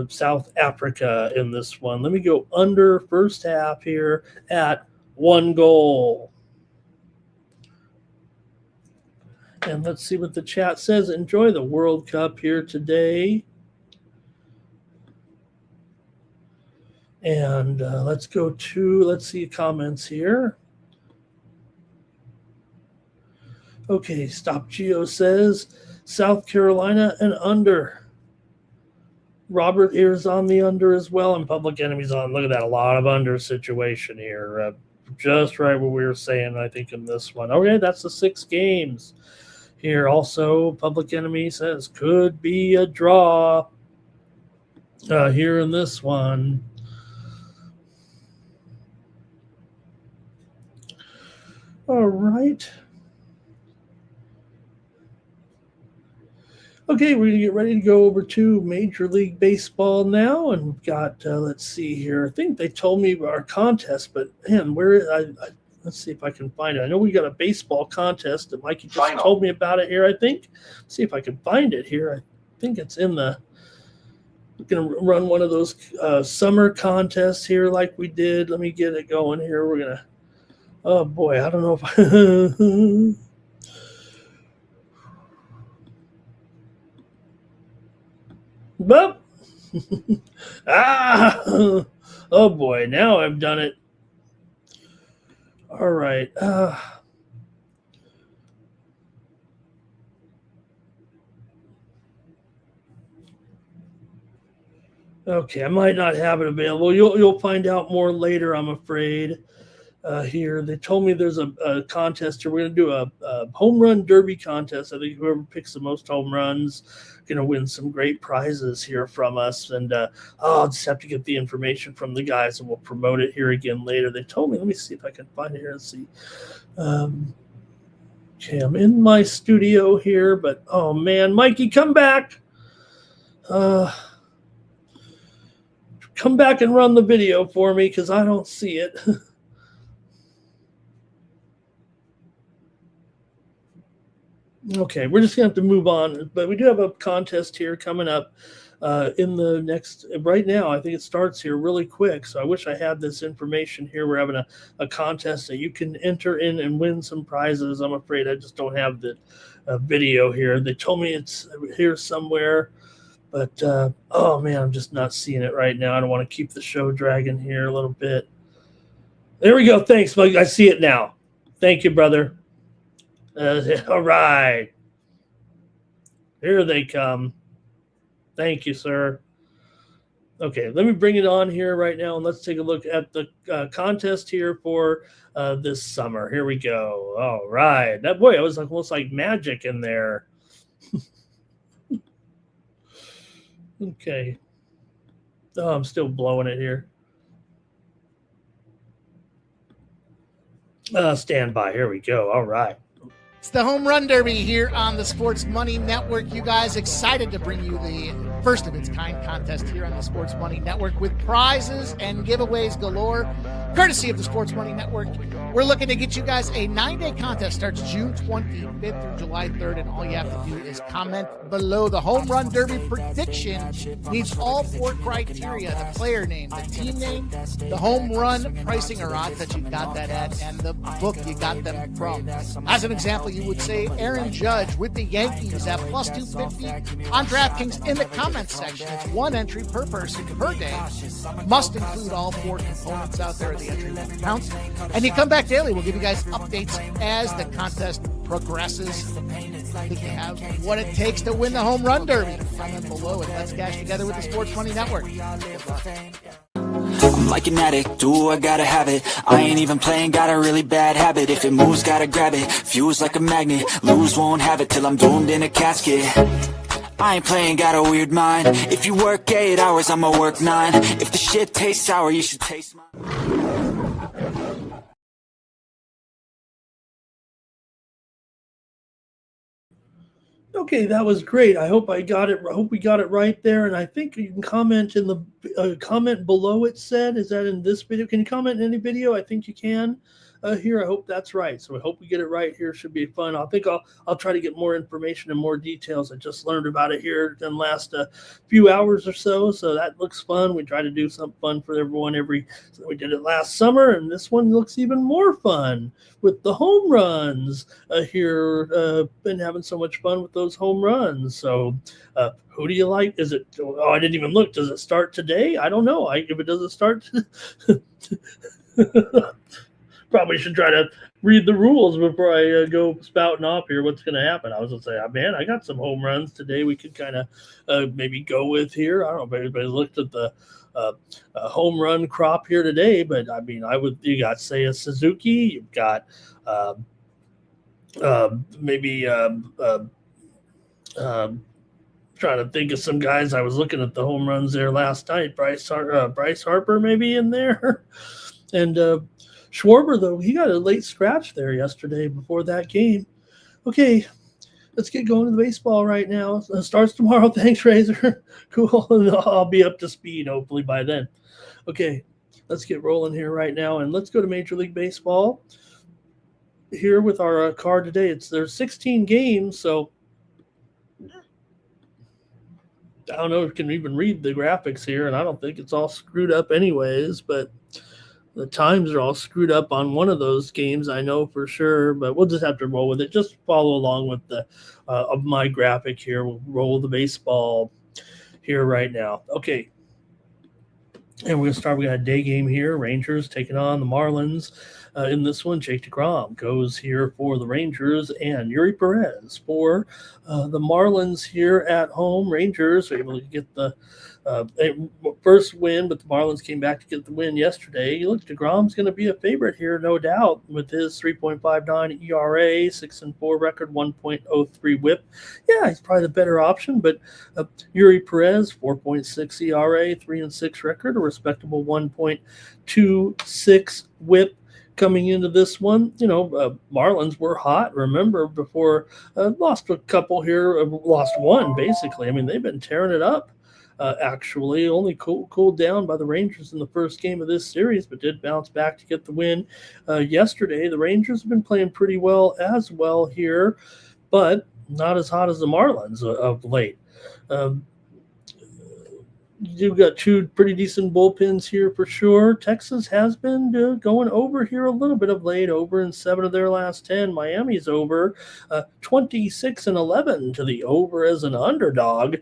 South Africa in this one. Let me go under first half here at 1 goal. And let's see what the chat says. Enjoy the World Cup here today. And let's see comments here. Okay, Stop Geo says South Carolina and under. Robert Ears on the under as well, and Public Enemy's on. Look at that, a lot of under situation here. Just right what we were saying, I think, in this one. Okay, that's the 6 games. Here also, Public Enemy says could be a draw here in this one. All right. Okay, we're going to get ready to go over to Major League Baseball now, and we've got, let's see here. I think they told me about our contest, but man, let's see if I can find it. I know we got a baseball contest that Mikey just told me about it here, I think. Let's see if I can find it here. I think it's in we're going to run one of those summer contests here like we did. Let me get it going here. We're going to, oh boy, I don't know if But oh boy, now I've done it. All right. Okay, I might not have it available. You'll find out more later, I'm afraid. Here, they told me there's a contest here. We're going to do a home run derby contest. I think whoever picks the most home runs going to win some great prizes here from us. And I'll just have to get the information from the guys, and we'll promote it here again later. They told me. Let me see if I can find it here and see. Okay, I'm in my studio here, but oh man, Mikey, come back. Come back and run the video for me because I don't see it. Okay, we're just going to have to move on, but we do have a contest here coming up in the next, right now, I think it starts here really quick, so I wish I had this information here. We're having a contest that you can enter in and win some prizes. I'm afraid I just don't have the video here. They told me it's here somewhere, but oh man, I'm just not seeing it right now. I don't want to keep the show dragging here a little bit. There we go. Thanks, Mike. I see it now. Thank you, brother. All right. Here they come. Thank you, sir. Okay, let me bring it on here right now, and let's take a look at the contest here for this summer. Here we go. All right. That boy, it was almost like magic in there. Okay. Oh, I'm still blowing it here. Stand by. Here we go. All right. It's the Home Run Derby here on the Sports Money Network. You guys excited to bring you the first of its kind contest here on the Sports Money Network with prizes and giveaways galore, courtesy of the Sports Money Network. We're looking to get you guys a 9-day contest. Starts June 25th through July 3rd, and all you have to do is comment below. The Home Run Derby prediction needs all 4 criteria: the player name, the team name, the home run pricing or odds that you got that at, and the book you got them from. As an example, you would say Aaron Judge with the Yankees at plus 250 on DraftKings in the comments section. It's 1 entry per person per day. Must include all 4 components out there of the entry limit counts. And you come back daily. We'll give you guys updates as the contest progresses. I think you have what it takes to win the Home Run Derby. Comment below, and let's cash together with the Sports Money Network. I'm like an addict, do I gotta have it. I ain't even playing, got a really bad habit. If it moves, gotta grab it, fuse like a magnet. Lose, won't have it till I'm doomed in a casket. I ain't playing, got a weird mind. If you work 8 hours, I'ma work 9. If the shit tastes sour, you should taste mine. Okay, that was great. I hope I got it. I hope we got it right there. And I think you can comment in the comment below. It said, is that in this video? Can you comment in any video? I think you can. here. I hope that's right. So I hope we get it right here. Should be fun. I'll try to get more information and more details. I just learned about it here in the last few hours or so. So that looks fun. We try to do something fun for everyone so we did it last summer, and this one looks even more fun with the home runs here. Been having so much fun with those home runs. So who do you like? Is it? Oh, I didn't even look. Does it start today? I don't know. If it doesn't start, probably should try to read the rules before I go spouting off here. What's going to happen? I was going to say, man, I got some home runs today. We could kind of maybe go with here. I don't know if anybody looked at the home run crop here today, but I mean, you got Seiya Suzuki. You've got maybe. Trying to think of some guys. I was looking at the home runs there last night. Bryce Harper maybe in there. And Schwarber, though, he got a late scratch there yesterday before that game. Okay, let's get going to the baseball right now. It starts tomorrow. Thanks, Razor. Cool. I'll be up to speed hopefully by then. Okay, let's get rolling here right now. And let's go to Major League Baseball here with our card today. There's 16 games, so I don't know if you can even read the graphics here, and I don't think it's all screwed up anyways, but the times are all screwed up on one of those games, I know for sure, but we'll just have to roll with it. Just follow along with the of my graphic here. We'll roll the baseball here right now. Okay. And we're going to start. We got a day game here. Rangers taking on the Marlins. In this one, Jake DeGrom goes here for the Rangers, and Yuri Perez for the Marlins here at home. Rangers were able to get the first win, but the Marlins came back to get the win yesterday. Look, DeGrom's going to be a favorite here, no doubt, with his 3.59 ERA, 6-4 record, 1.03 WHIP. Yeah, he's probably the better option, but Yuri Perez, 4.6 ERA, 3-6 record, a respectable 1.26 WHIP. Coming into this one, Marlins were hot. Remember, before lost a couple here, lost one basically. I mean, they've been tearing it up. Actually, only cooled down by the Rangers in the first game of this series, but did bounce back to get the win yesterday. The Rangers have been playing pretty well as well here, but not as hot as the Marlins of late. You've got two pretty decent bullpens here for sure. Texas has been going over here a little bit of late, over in 7 of their last 10. Miami's over 26-11 to the over as an underdog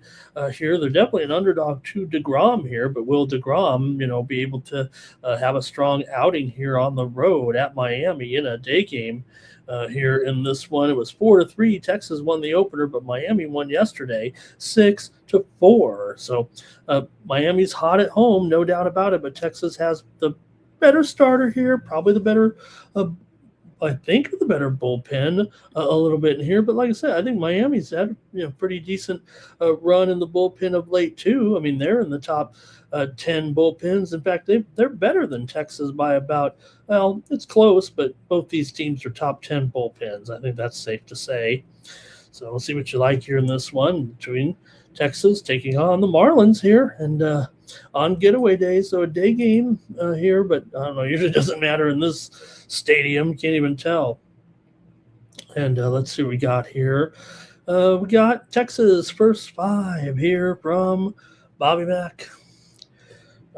here. They're definitely an underdog to DeGrom here, but will DeGrom, be able to have a strong outing here on the road at Miami in a day game? Here in this one, it was 4-3. Texas won the opener, but Miami won yesterday 6-4. So Miami's hot at home, no doubt about it. But Texas has the better starter here, probably the better. I think the better bullpen a little bit in here. But like I said, I think Miami's had pretty decent run in the bullpen of late too. I mean, they're in the top 10 bullpens. In fact, they're better than Texas by about, well, it's close, but both these teams are top 10 bullpens. I think that's safe to say. So we'll see what you like here in this one between Texas taking on the Marlins here and on getaway day. So a day game here, but I don't know, usually doesn't matter in this stadium. Can't even tell. And let's see what we got here. We got Texas first 5 here from Bobby Mack.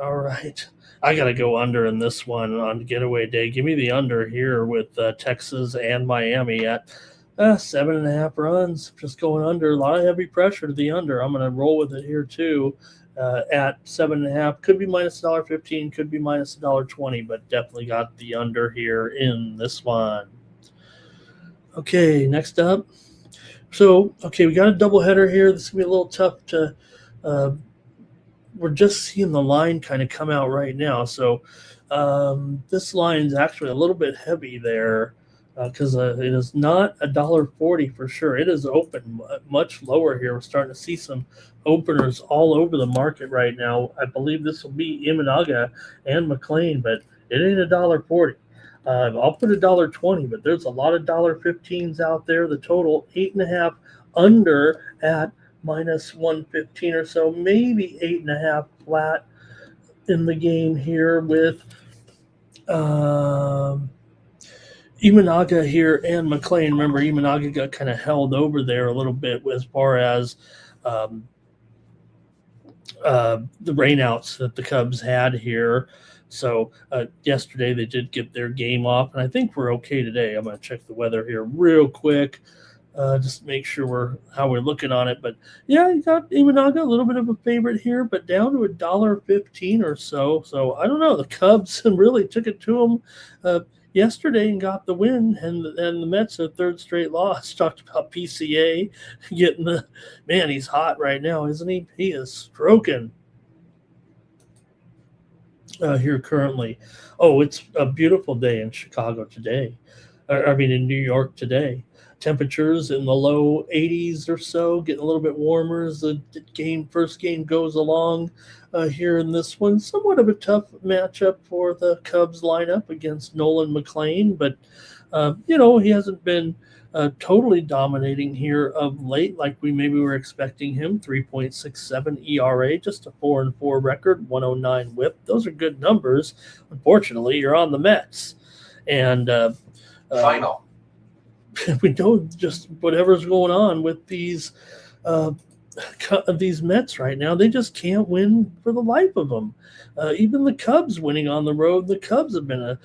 All right. I got to go under in this one on getaway day. Give me the under here with Texas and Miami at 7.5 runs. Just going under. A lot of heavy pressure to the under. I'm going to roll with it here too at 7.5. Could be minus $1.15. Could be minus $1.20, but definitely got the under here in this one. Okay, next up. So, we got a doubleheader here. This is going to be a little tough to we're just seeing the line kind of come out right now. So this line is actually a little bit heavy there because it is not $1.40 for sure. It is open much lower here. We're starting to see some openers all over the market right now. I believe this will be Imanaga and McLean, but it ain't $1.40. I'll put $1.20, but there's a lot of $1.15s out there. The total 8.5 under at minus 115 or so, maybe 8.5 flat in the game here with Imanaga here and McLean. Remember, Imanaga got kind of held over there a little bit as far as the rainouts that the Cubs had here. So yesterday they did get their game off, and I think we're okay today. I'm going to check the weather here real quick. Just to make sure how we're looking on it. But yeah, you got Imanaga, a little bit of a favorite here, but down to $1.15 or so. So I don't know. The Cubs really took it to them yesterday and got the win, and the Mets a third straight loss. Talked about PCA getting the man. He's hot right now, isn't he? He is stroking here currently. Oh, it's a beautiful day in Chicago today. In New York today. Temperatures in the low 80s or so, getting a little bit warmer as the first game goes along here in this one. Somewhat of a tough matchup for the Cubs lineup against Nolan McLean, but he hasn't been totally dominating here of late like we maybe were expecting him. 3.67 ERA, just a 4-4 record, 109 WHIP. Those are good numbers. Unfortunately, you're on the Mets, and final. We know just whatever's going on with these Mets right now. They just can't win for the life of them. Even the Cubs winning on the road, the Cubs have been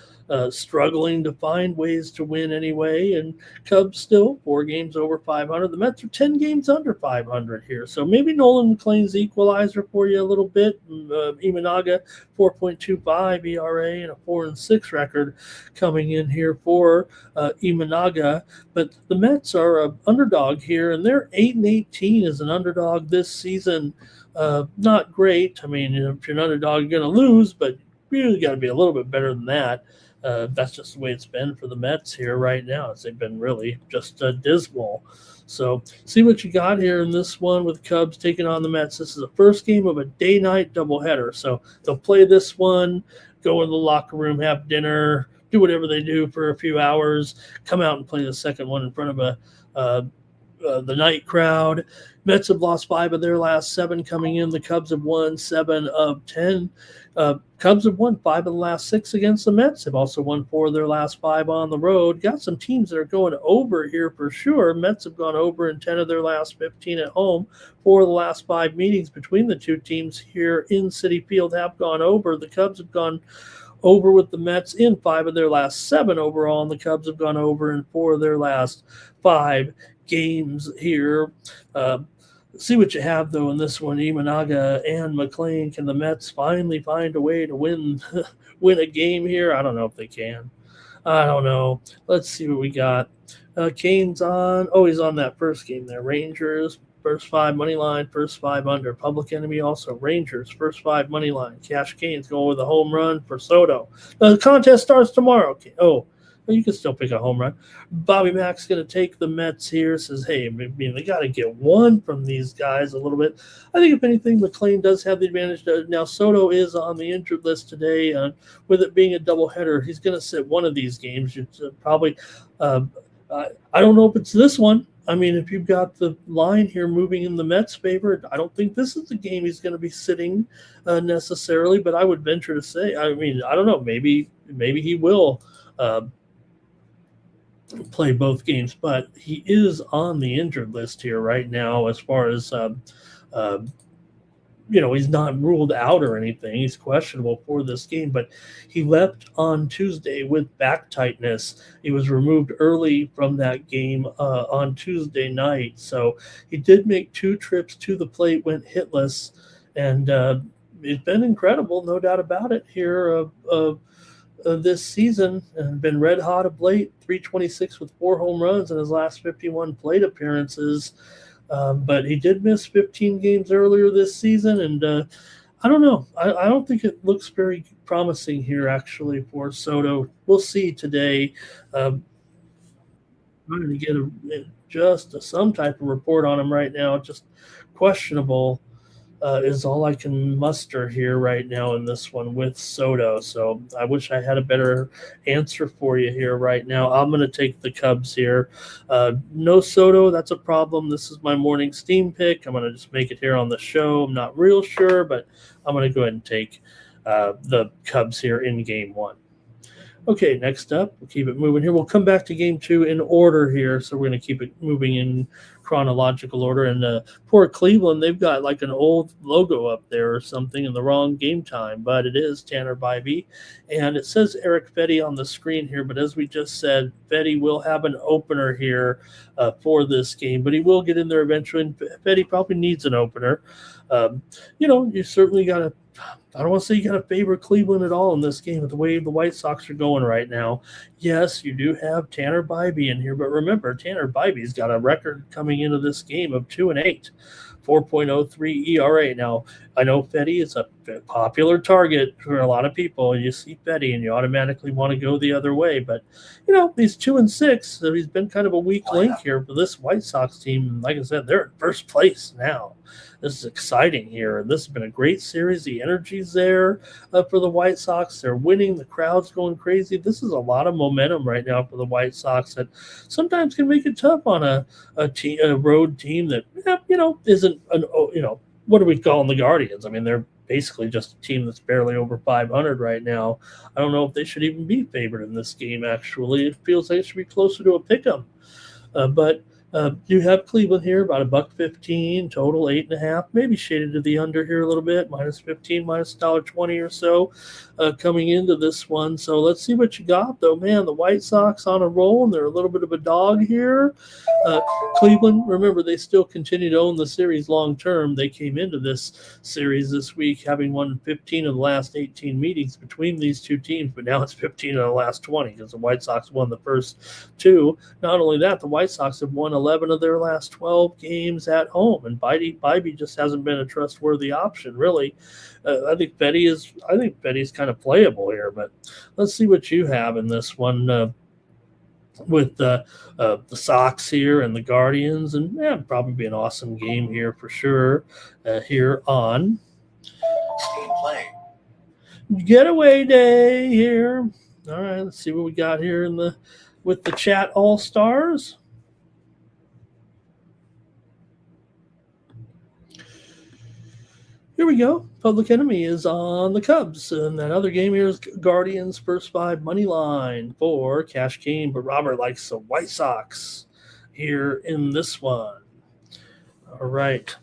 struggling to find ways to win anyway, and Cubs still 4 games over 500. The Mets are 10 games under 500 here. So maybe Nolan McLean's equalizer for you a little bit. Imanaga, 4.25 ERA and a 4-6 record coming in here for Imanaga. But the Mets are an underdog here, and they're 8-18 as an underdog this season. Not great. I mean, if you're an underdog, you're going to lose, but you really got to be a little bit better than that. That's just the way it's been for the Mets here right now, as they've been really just dismal. So see what you got here in this one with Cubs taking on the Mets. This is the first game of a day-night doubleheader. So they'll play this one, go in the locker room, have dinner, do whatever they do for a few hours, come out and play the second one in front of the night crowd. Mets have lost 5 of their last 7 coming in. The Cubs have won 7 of 10. Cubs have won 5 of the last 6 against the Mets. They've also won 4 of their last 5 on the road. Got some teams that are going over here for sure. Mets have gone over in 10 of their last 15 at home. 4 of the last 5 meetings between the two teams here in Citi Field have gone over. The Cubs have gone over with the Mets in 5 of their last 7 overall, and the Cubs have gone over in 4 of their last 5 games here. See what you have, though, in this one. Imanaga and McLean. Can the Mets finally find a way to win a game here? I don't know if they can. I don't know. Let's see what we got. Kane's on. Oh, he's on that first game there. Rangers, first 5 money line, first 5 under. Public Enemy also. Rangers, first 5 money line. Cash Kane's going with a home run for Soto. The contest starts tomorrow. Oh, you can still pick a home run. Bobby Mack's going to take the Mets here. Says, hey, they got to get one from these guys a little bit. I think if anything, McLean does have the advantage. Now, Soto is on the injured list today. With it being a doubleheader, he's going to sit one of these games. It's probably I don't know if it's this one. I mean, if you've got the line here moving in the Mets' favor, I don't think this is the game he's going to be sitting necessarily. But I would venture to say, I don't know. Maybe he will play both games, but he is on the injured list here right now as far as he's not ruled out or anything. He's questionable for this game, but he left on Tuesday with back tightness. He was removed early from that game on Tuesday night, so he did make 2 trips to the plate, went hitless, and it's been incredible, no doubt about it, here this season, and been red hot of late. 326 with 4 home runs in his last 51 plate appearances, but he did miss 15 games earlier this season, and I don't know. I don't think it looks very promising here actually for Soto. We'll see today. I'm going to get some type of report on him right now. Just questionable is all I can muster here right now in this one with Soto. So I wish I had a better answer for you here right now. I'm going to take the Cubs here. No Soto, that's a problem. This is my morning steam pick. I'm going to just make it here on the show. I'm not real sure, but I'm going to go ahead and take the Cubs here in game 1. Okay, next up, we'll keep it moving here. We'll come back to game 2 in order here, so we're going to keep it moving in chronological order. And poor Cleveland, they've got like an old logo up there or something in the wrong game time, but it is Tanner Bybee. And it says Eric Fetty on the screen here, but as we just said, Fetty will have an opener here for this game, but he will get in there eventually, and Fetty probably needs an opener. You certainly got to, I don't want to say you got to favor Cleveland at all in this game with the way the White Sox are going right now. Yes, you do have Tanner Bybee in here, but remember, Tanner Bybee's got a record coming into this game of 2-8, 4.03 ERA. Now, I know Fetty is a popular target for a lot of people. You see Fetty and you automatically want to go the other way, but he's 2-6, so he's been kind of a weak link here for this White Sox team. Like I said, they're in first place now. This is exciting here, and this has been a great series. The energy's there for the White Sox. They're winning. The crowd's going crazy. This is a lot of momentum right now for the White Sox that sometimes can make it tough on a road team that isn't what are we calling the Guardians? I mean, they're basically just a team that's barely over 500 right now. I don't know if they should even be favored in this game, actually. It feels like it should be closer to a pick'em. But you have Cleveland here, about $1.15, total 8.5, maybe shaded to the under here a little bit, -15, -$1.20 or so coming into this one. So let's see what you got, though. Man, the White Sox on a roll, and they're a little bit of a dog here. Cleveland, remember, they still continue to own the series long term. They came into this series this week having won 15 of the last 18 meetings between these two teams, but now it's 15 of the last 20 because the White Sox won the first 2. Not only that, the White Sox have won 11 of their last 12 games at home, and Bybee just hasn't been a trustworthy option, really. I think Fetty's kind of playable here, but let's see what you have in this one with the Sox here and the Guardians, and probably be an awesome game here for sure. Here on Getaway Day here. All right, let's see what we got here with the chat all stars. Here we go. Public Enemy is on the Cubs. And that other game here is Guardians first 5 money line for Cash Game. But Robert likes the White Sox here in this one. All right.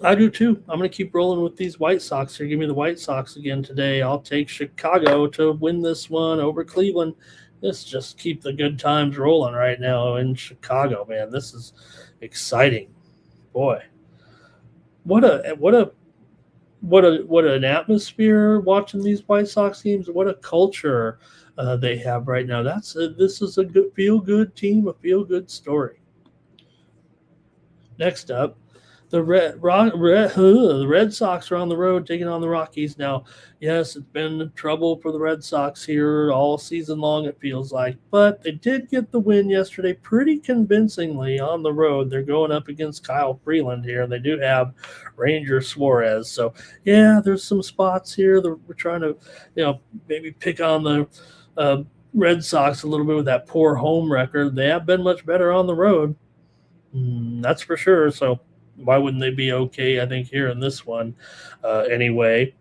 I do too. I'm going to keep rolling with these White Sox here. Give me the White Sox again today. I'll take Chicago to win this one over Cleveland. Let's just keep the good times rolling right now in Chicago, man. This is exciting. Boy. What an atmosphere watching these White Sox teams. What a culture they have right now. This is a good feel-good team, a feel-good story. Next up, the Red Sox are on the road taking on the Rockies. Now, yes, it's been trouble for the Red Sox here all season long, it feels like. But they did get the win yesterday pretty convincingly on the road. They're going up against Kyle Freeland here, and they do have Ranger Suarez. So, there's some spots here that we're trying to, maybe pick on the Red Sox a little bit with that poor home record. They have been much better on the road. That's for sure. So, why wouldn't they be okay, I think, here in this one anyway?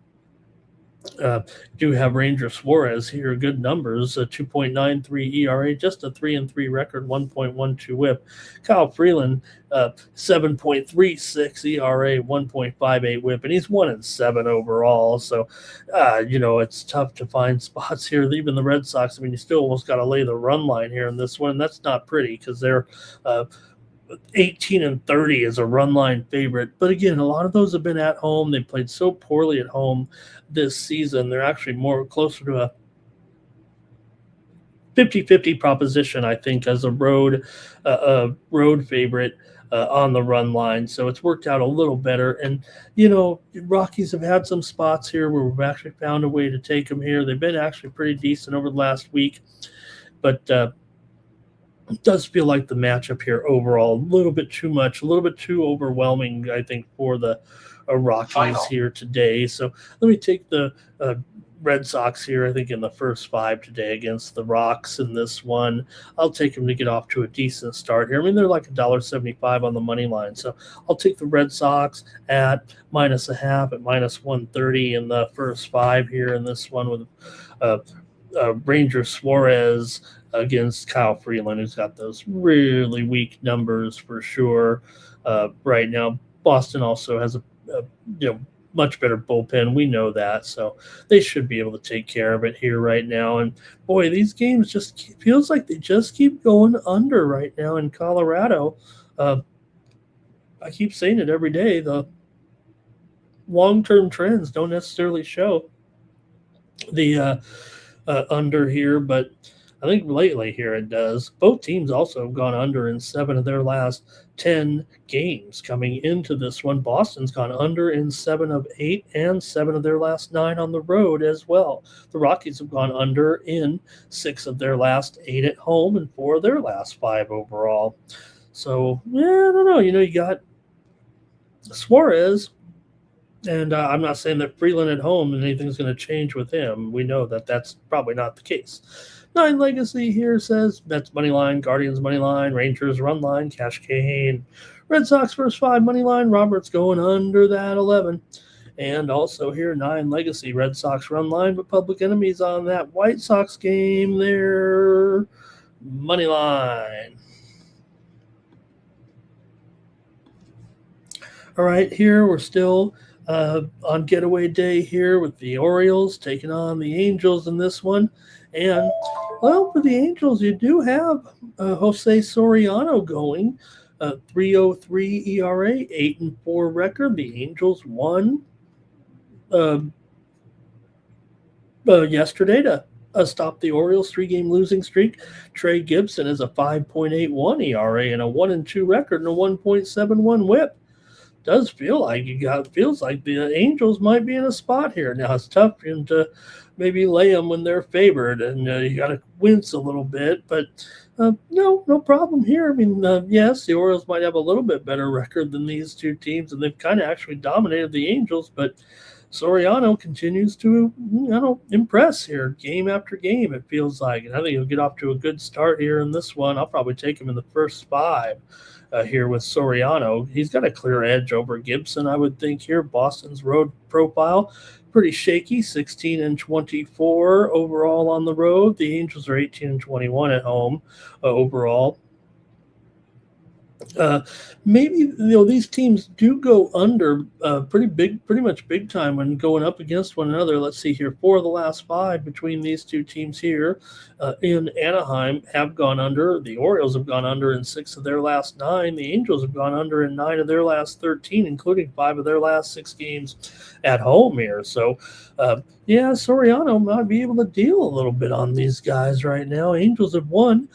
Do have Ranger Suarez here, good numbers, a 2.93 ERA, just a 3-3 record, 1.12 whip. Kyle Freeland, 7.36 ERA, 1.58 whip, and he's 1-7 overall. So, it's tough to find spots here. Even the Red Sox, you still almost got to lay the run line here in this one, and that's not pretty because they're 18-30 is a run line favorite. But again, a lot of those have been at home. They played so poorly at home this season. They're actually more closer to a 50-50 proposition, I think, as a road favorite on the run line. So it's worked out a little better. And, Rockies have had some spots here where we've actually found a way to take them here. They've been actually pretty decent over the last week. But it does feel like the matchup here overall a little bit too much, a little bit too overwhelming, I think, for the Rockies here today. So let me take the Red Sox here, I think, in the first 5 today against the Rocks in this one. I'll take them to get off to a decent start here. They're like $1.75 on the money line. So I'll take the Red Sox at -0.5 at -130 in the first 5 here in this one with Ranger Suarez against Kyle Freeland, who's got those really weak numbers for sure right now. Boston also has a much better bullpen. We know that, so they should be able to take care of it here right now. And boy, these games just feels like they just keep going under right now in Colorado. I keep saying it every day. The long-term trends don't necessarily show the under here, but I think lately here it does. Both teams also have gone under in 7 of their last 10 games coming into this one. Boston's gone under in 7 of 8 and 7 of their last 9 on the road as well. The Rockies have gone under in 6 of their last 8 at home and 4 of their last 5 overall. So, yeah, I don't know. You got Suarez, and I'm not saying that Freeland at home and anything's going to change with him. We know that that's probably not the case. 9 Legacy here says Mets money line, Guardians money line, Rangers run line, Cash Cane, Red Sox first 5 money line, Roberts going under that 11. And also here 9 Legacy, Red Sox run line, but Public Enemies on that White Sox game there, money line. All right, here we're still on getaway day here with the Orioles taking on the Angels in this one. And, well, for the Angels, you do have Jose Soriano going, 3.03 ERA, 8-4 record. The Angels won yesterday to stop the Orioles' 3-game losing streak. Trey Gibson is a 5.81 ERA and a 1-2 record and a 1.71 WHIP. Does feel like feels like the Angels might be in a spot here. Now it's tough to maybe lay them when they're favored, and you got to wince a little bit, but no problem here. I mean, yes, the Orioles might have a little bit better record than these two teams, and they've kind of actually dominated the Angels, but Soriano continues to impress here game after game, it feels like, and I think he'll get off to a good start here in this one. I'll probably take him in the first 5. Here with Soriano. He's got a clear edge over Gibson, I would think here. Boston's road profile, pretty shaky, 16-24 overall on the road. The Angels are 18-21 at home overall. Maybe these teams do go under pretty much big time when going up against one another. Let's see here, 4 of the last 5 between these two teams here in Anaheim have gone under. The Orioles have gone under in 6 of their last 9. The Angels have gone under in 9 of their last 13, including 5 of their last 6 games at home here. So Soriano might be able to deal a little bit on these guys right now. Angels have won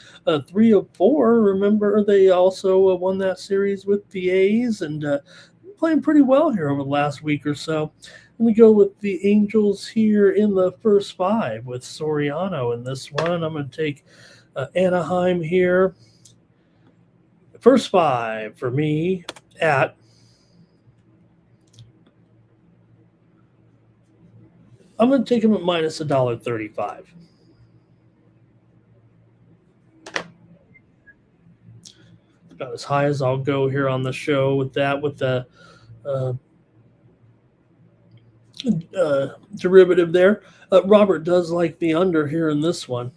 3 of 4. Remember, they also won that series with the A's and playing pretty well here over the last week or so. Let me go with the Angels here in the first 5 with Soriano in this one. I'm going to take Anaheim here. First 5 for me at I'm going to take him at minus $1.35. About as high as I'll go here on the show with that, with the derivative there. Robert does like the under here in this one.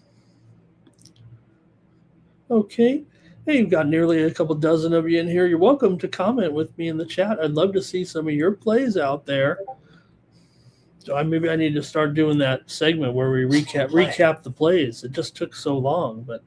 Okay. Hey, you've got nearly a couple dozen of you in here. You're welcome to comment with me in the chat. I'd love to see some of your plays out there. So maybe I need to start doing that segment where we recap the plays. It just took so long, but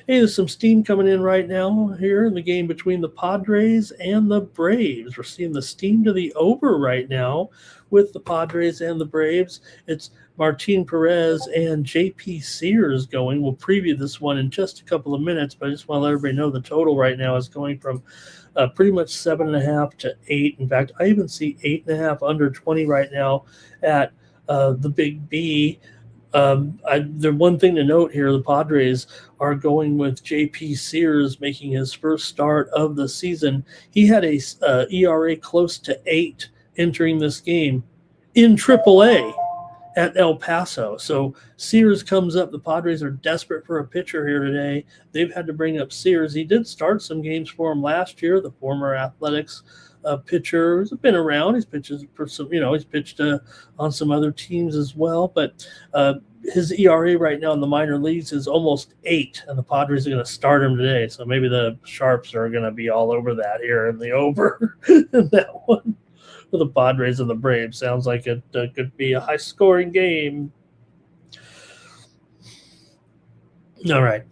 hey, there's some steam coming in right now here in the game between the Padres and the Braves. We're seeing the steam to the over right now with the Padres and the Braves. It's Martin Perez and J.P. Sears going. We'll preview this one in just a couple of minutes, but I just want to let everybody know the total right now is going from pretty much 7.5 to 8. In fact, I even see 8.5 under 20 right now at the Big B. The one thing to note here, the Padres are going with J.P. Sears making his first start of the season. He had a ERA close to 8 entering this game in AAA at El Paso. So Sears comes up. The Padres are desperate for a pitcher here today. They've had to bring up Sears. He did start some games for him last year, the former Athletics pitcher who's been around. He's pitched for some, he's pitched on some other teams as well. But his ERA right now in the minor leagues is almost 8, and the Padres are going to start him today. So maybe the Sharps are going to be all over that here in the over in that one. For the Padres and the Braves, sounds like it could be a high-scoring game. All right,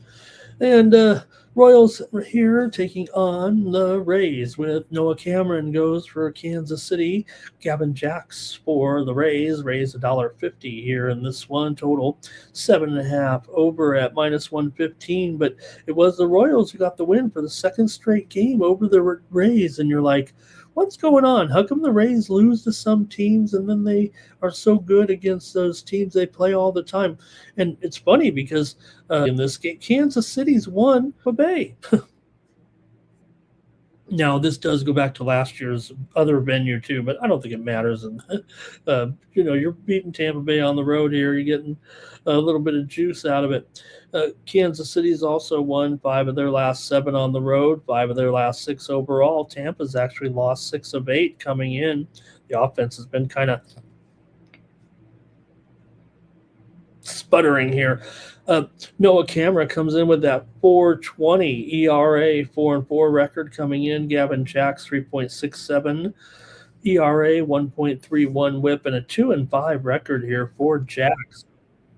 and Royals here taking on the Rays with Noah Cameron goes for Kansas City. Gavin Jacks for the Rays. Rays $1.50 here in this one. Total 7.5 over at -115. But it was the Royals who got the win for the second straight game over the Rays. And you're like, what's going on? How come the Rays lose to some teams and then they are so good against those teams they play all the time? And it's funny because in this game, Kansas City's won Bay. Now, this does go back to last year's other venue too, but I don't think it matters. And you're beating Tampa Bay on the road here. You're getting a little bit of juice out of it. Kansas City's also won 5 of their last 7 on the road, 5 of their last 6 overall. Tampa's actually lost 6 of 8 coming in. The offense has been kind of sputtering here. Noah Cameron comes in with that 4.20 ERA, 4-4 record coming in. Gavin Jacks 3.67 ERA, 1.31 WHIP, and a 2-5 record here for Jacks.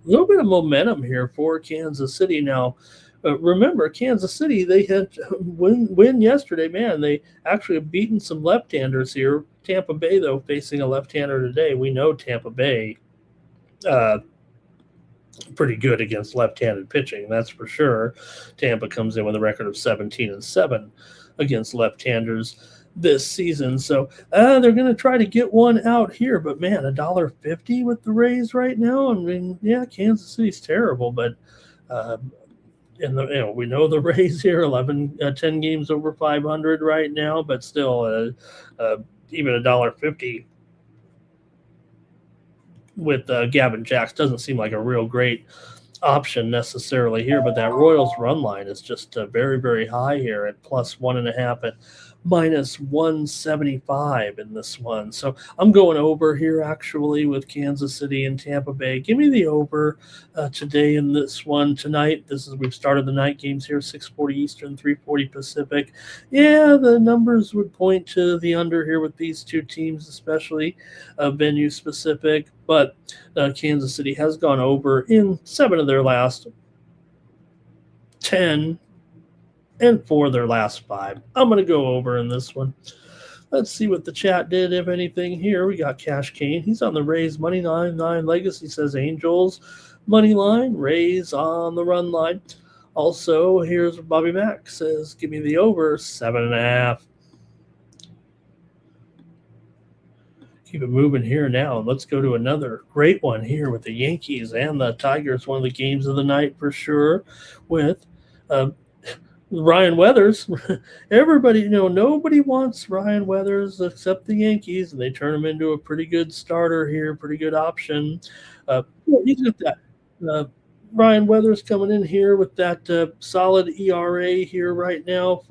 A little bit of momentum here for Kansas City now. Remember, Kansas City, they had win yesterday. Man, they actually have beaten some left-handers here. Tampa Bay, though, facing a left-hander today. We know Tampa Bay pretty good against left-handed pitching, that's for sure. Tampa comes in with a record of 17-7 against left-handers this season. So they're going to try to get one out here. But, man, $1.50 with the Rays right now. I mean, yeah, Kansas City's terrible, but we know the Rays here, 10 games over 500 right now, but still even $1.50 with Gavin Jacks doesn't seem like a real great option necessarily here, but that Royals run line is just very, very high here at +1.5 at -175 in this one. So I'm going over here actually with Kansas City and Tampa Bay. Give me the over today in this one tonight. We've started the night games here, 6:40 Eastern, 3:40 Pacific. Yeah, the numbers would point to the under here with these two teams, especially venue specific. But Kansas City has gone over in 7 of their last 10 and 4 of their last 5. I'm going to go over in this one. Let's see what the chat did, if anything, here. We got Cash Kane. He's on the Rays money line. Legacy says Angels money line. Rays on the run line. Also, here's Bobby Mack says, give me the over 7.5. Keep it moving here now. Let's go to another great one here with the Yankees and the Tigers. One of the games of the night for sure with Ryan Weathers. Everybody, nobody wants Ryan Weathers except the Yankees, and they turn him into a pretty good starter here, pretty good option. He's got that. Ryan Weathers coming in here with that solid ERA here right now.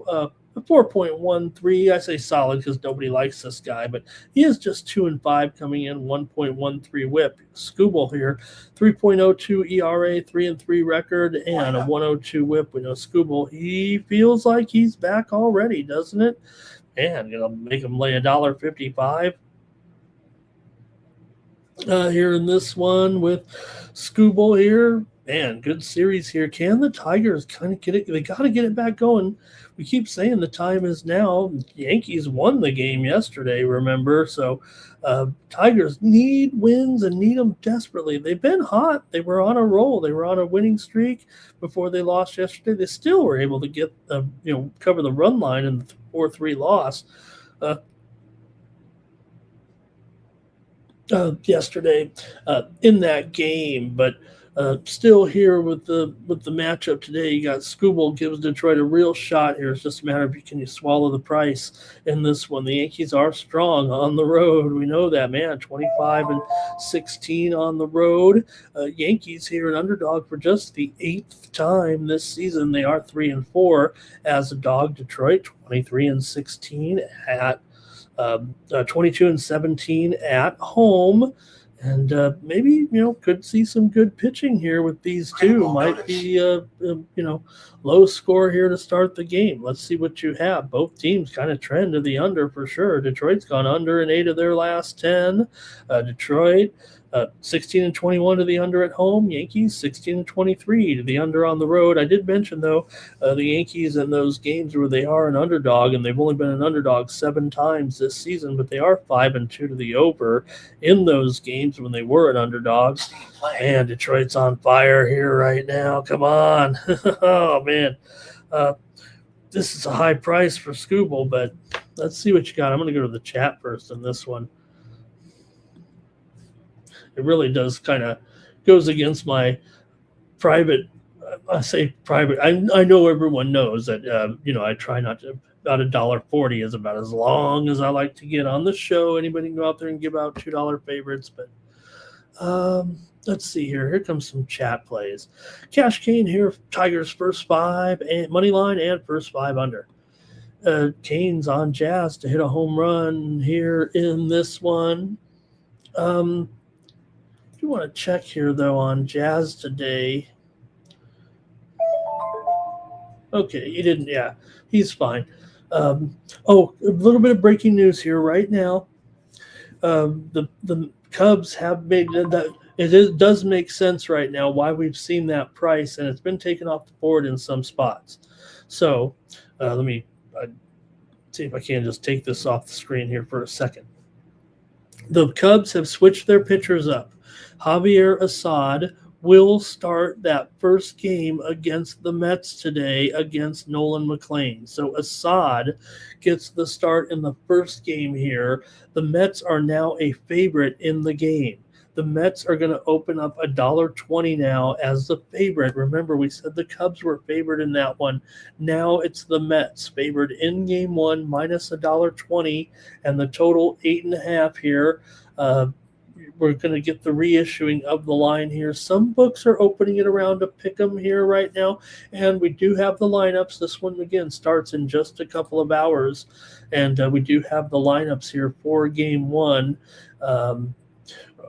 4.13. I say solid because nobody likes this guy, but he is just 2-5 coming in, 1.13 WHIP. Skubal here, 3.02 ERA, 3-3 record, and a 102 WHIP. We know Skubal, he feels like he's back already, doesn't it? Man, gonna make him lay $1.55. Here in this one with Skubal here. Man, good series here. Can the Tigers kind of get it? They got to get it back going. We keep saying the time is now. Yankees won the game yesterday, remember? So Tigers need wins and need them desperately. They've been hot. They were on a roll. They were on a winning streak before they lost yesterday. They still were able to get cover the run line in the 4-3 loss yesterday in that game, but still here with the matchup today, you got Skubal gives Detroit a real shot here. It's just a matter of can you swallow the price in this one. The Yankees are strong on the road. We know that, man. 25-16 on the road. Yankees here an underdog for just the 8th time this season. They are 3-4 as a dog. Detroit 23-16 at 22-17 at home. And maybe, could see some good pitching here with these two. Might be, low score here to start the game. Let's see what you have. Both teams kind of trend to the under for sure. Detroit's gone under in 8 of their last 10. Detroit, 16-21 to the under at home. Yankees, 16-23 to the under on the road. I did mention, though, the Yankees in those games where they are an underdog, and they've only been an underdog 7 times this season, but they are 5-2 to the over in those games when they were an underdog. Man, Detroit's on fire here right now. Come on. Oh, man. This is a high price for Scooble, but let's see what you got. I'm going to go to the chat first in this one. It really does kind of goes against my private. I say private. I know everyone knows that, I try not to. About $1.40 is about as long as I like to get on the show. Anybody can go out there and give out $2 favorites, but let's see here. Here comes some chat plays. Cash Kane here. Tigers first 5 and money line and first 5 under. Kane's on Jazz to hit a home run here in this one. You want to check here, though, on Jazz today. Okay, he didn't. Yeah, he's fine. A little bit of breaking news here right now. The Cubs have made that. Does make sense right now why we've seen that price, and it's been taken off the board in some spots. So let me see if I can just take this off the screen here for a second. The Cubs have switched their pitchers up. Javier Assad will start that first game against the Mets today against Nolan McLean. So Assad gets the start in the first game here. The Mets are now a favorite in the game. The Mets are going to open up $1.20 now as the favorite. Remember, we said the Cubs were favored in that one. Now it's the Mets favored in game 1 minus $1.20, and the total 8.5 here. We're going to get the reissuing of the line here. Some books are opening it around to pick them here right now, and we do have the lineups. This one, again, starts in just a couple of hours, and we do have the lineups here for game 1.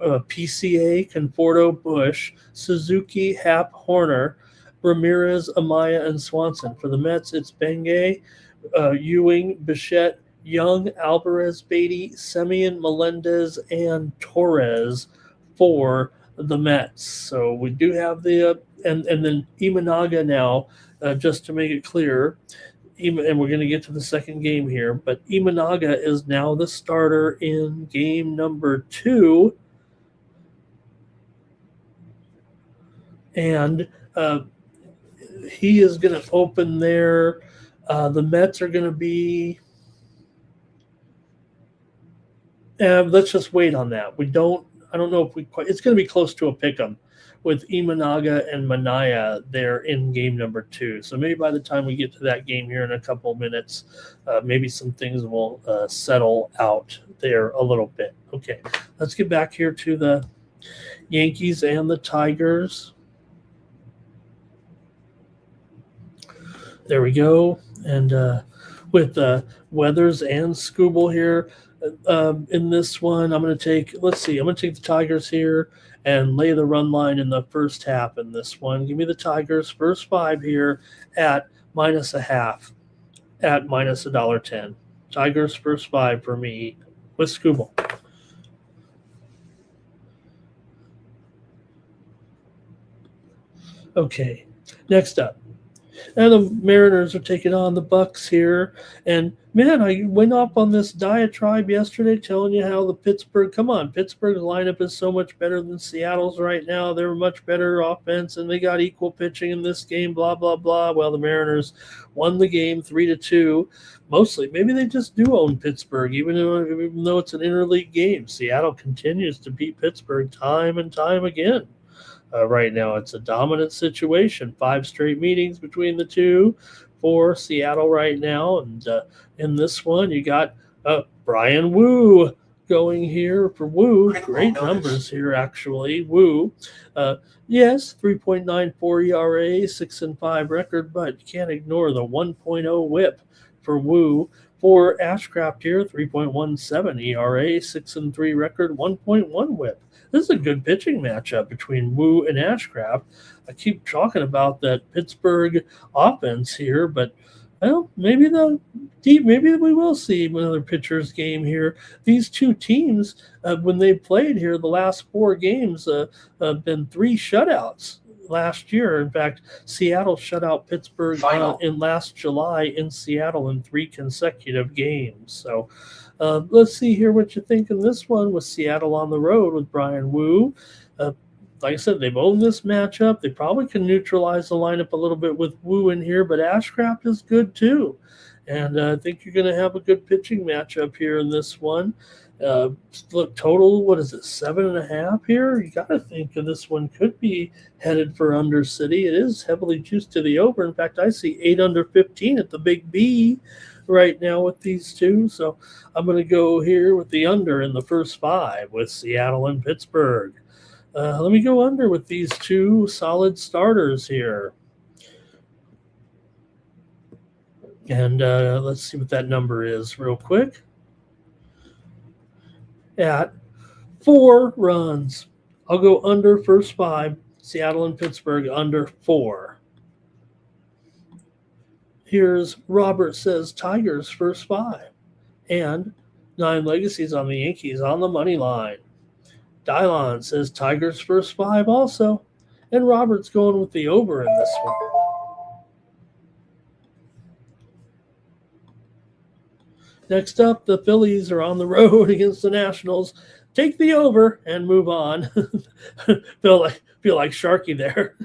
PCA, Conforto, Bush, Suzuki, Happ, Horner, Ramirez, Amaya, and Swanson. For the Mets, it's Bengay, Ewing, Bichette, Young, Alvarez, Beatty, Semien, Melendez, and Torres for the Mets. So we do have the and then Imanaga now, just to make it clear, and we're going to get to the second game here, but Imanaga is now the starter in game number 2. And he is going to open there. The Mets are going to be. Let's just wait on that. I don't know if we quite. It's going to be close to a pick'em with Imanaga and Manaya there in game number 2. So maybe by the time we get to that game here in a couple of minutes, maybe some things will settle out there a little bit. Okay, let's get back here to the Yankees and the Tigers. There we go. And with Weathers and Scooble here in this one, I'm going to take the Tigers here and lay the run line in the first half in this one. Give me the Tigers first 5 here at minus a half at minus $1.10. Tigers first 5 for me with Scooble. Okay, next up. And the Mariners are taking on the Bucks here. And, man, I went up on this diatribe yesterday telling you how the Pittsburgh's lineup is so much better than Seattle's right now. They're much better offense, and they got equal pitching in this game, blah, blah, blah. Well, the Mariners won the game 3-2. Mostly, maybe they just do own Pittsburgh, even though it's an interleague game. Seattle continues to beat Pittsburgh time and time again. Right now, it's a dominant situation. 5 straight meetings between the two for Seattle right now. And in this one, you got Brian Wu going here for Wu. Great numbers here, actually. Wu, yes, 3.94 ERA, 6-5 record, but you can't ignore the 1.0 WHIP for Wu. For Ashcraft here, 3.17 ERA, 6-3 record, 1.1 whip. This is a good pitching matchup between Wu and Ashcraft. I keep talking about that Pittsburgh offense here, but well, maybe we will see another pitcher's game here. These two teams, when they played here, the last 4 games have been 3 shutouts last year. In fact, Seattle shut out Pittsburgh in last July in Seattle in 3 consecutive games. So let's see here what you think in this one with Seattle on the road with Brian Wu. Like I said, they've owned this matchup. They probably can neutralize the lineup a little bit with Wu in here, but Ashcraft is good too. And I think you're going to have a good pitching matchup here in this one. Look, total, what is it, 7.5 here? You got to think that this one could be headed for under city. It is heavily juiced to the over. In fact, I see 8 under 15 at the big B right now with these two. So I'm going to go here with the under in the first 5 with Seattle and Pittsburgh. Let me go under with these two solid starters here. And let's see what that number is real quick. At 4 runs. I'll go under first 5. Seattle and Pittsburgh under 4. Here's Robert says Tigers first 5. And 9 legacies on the Yankees on the money line. Dylon says Tigers first 5 also. And Robert's going with the over in this one. Next up, the Phillies are on the road against the Nationals. Take the over and move on. feel like Sharky there.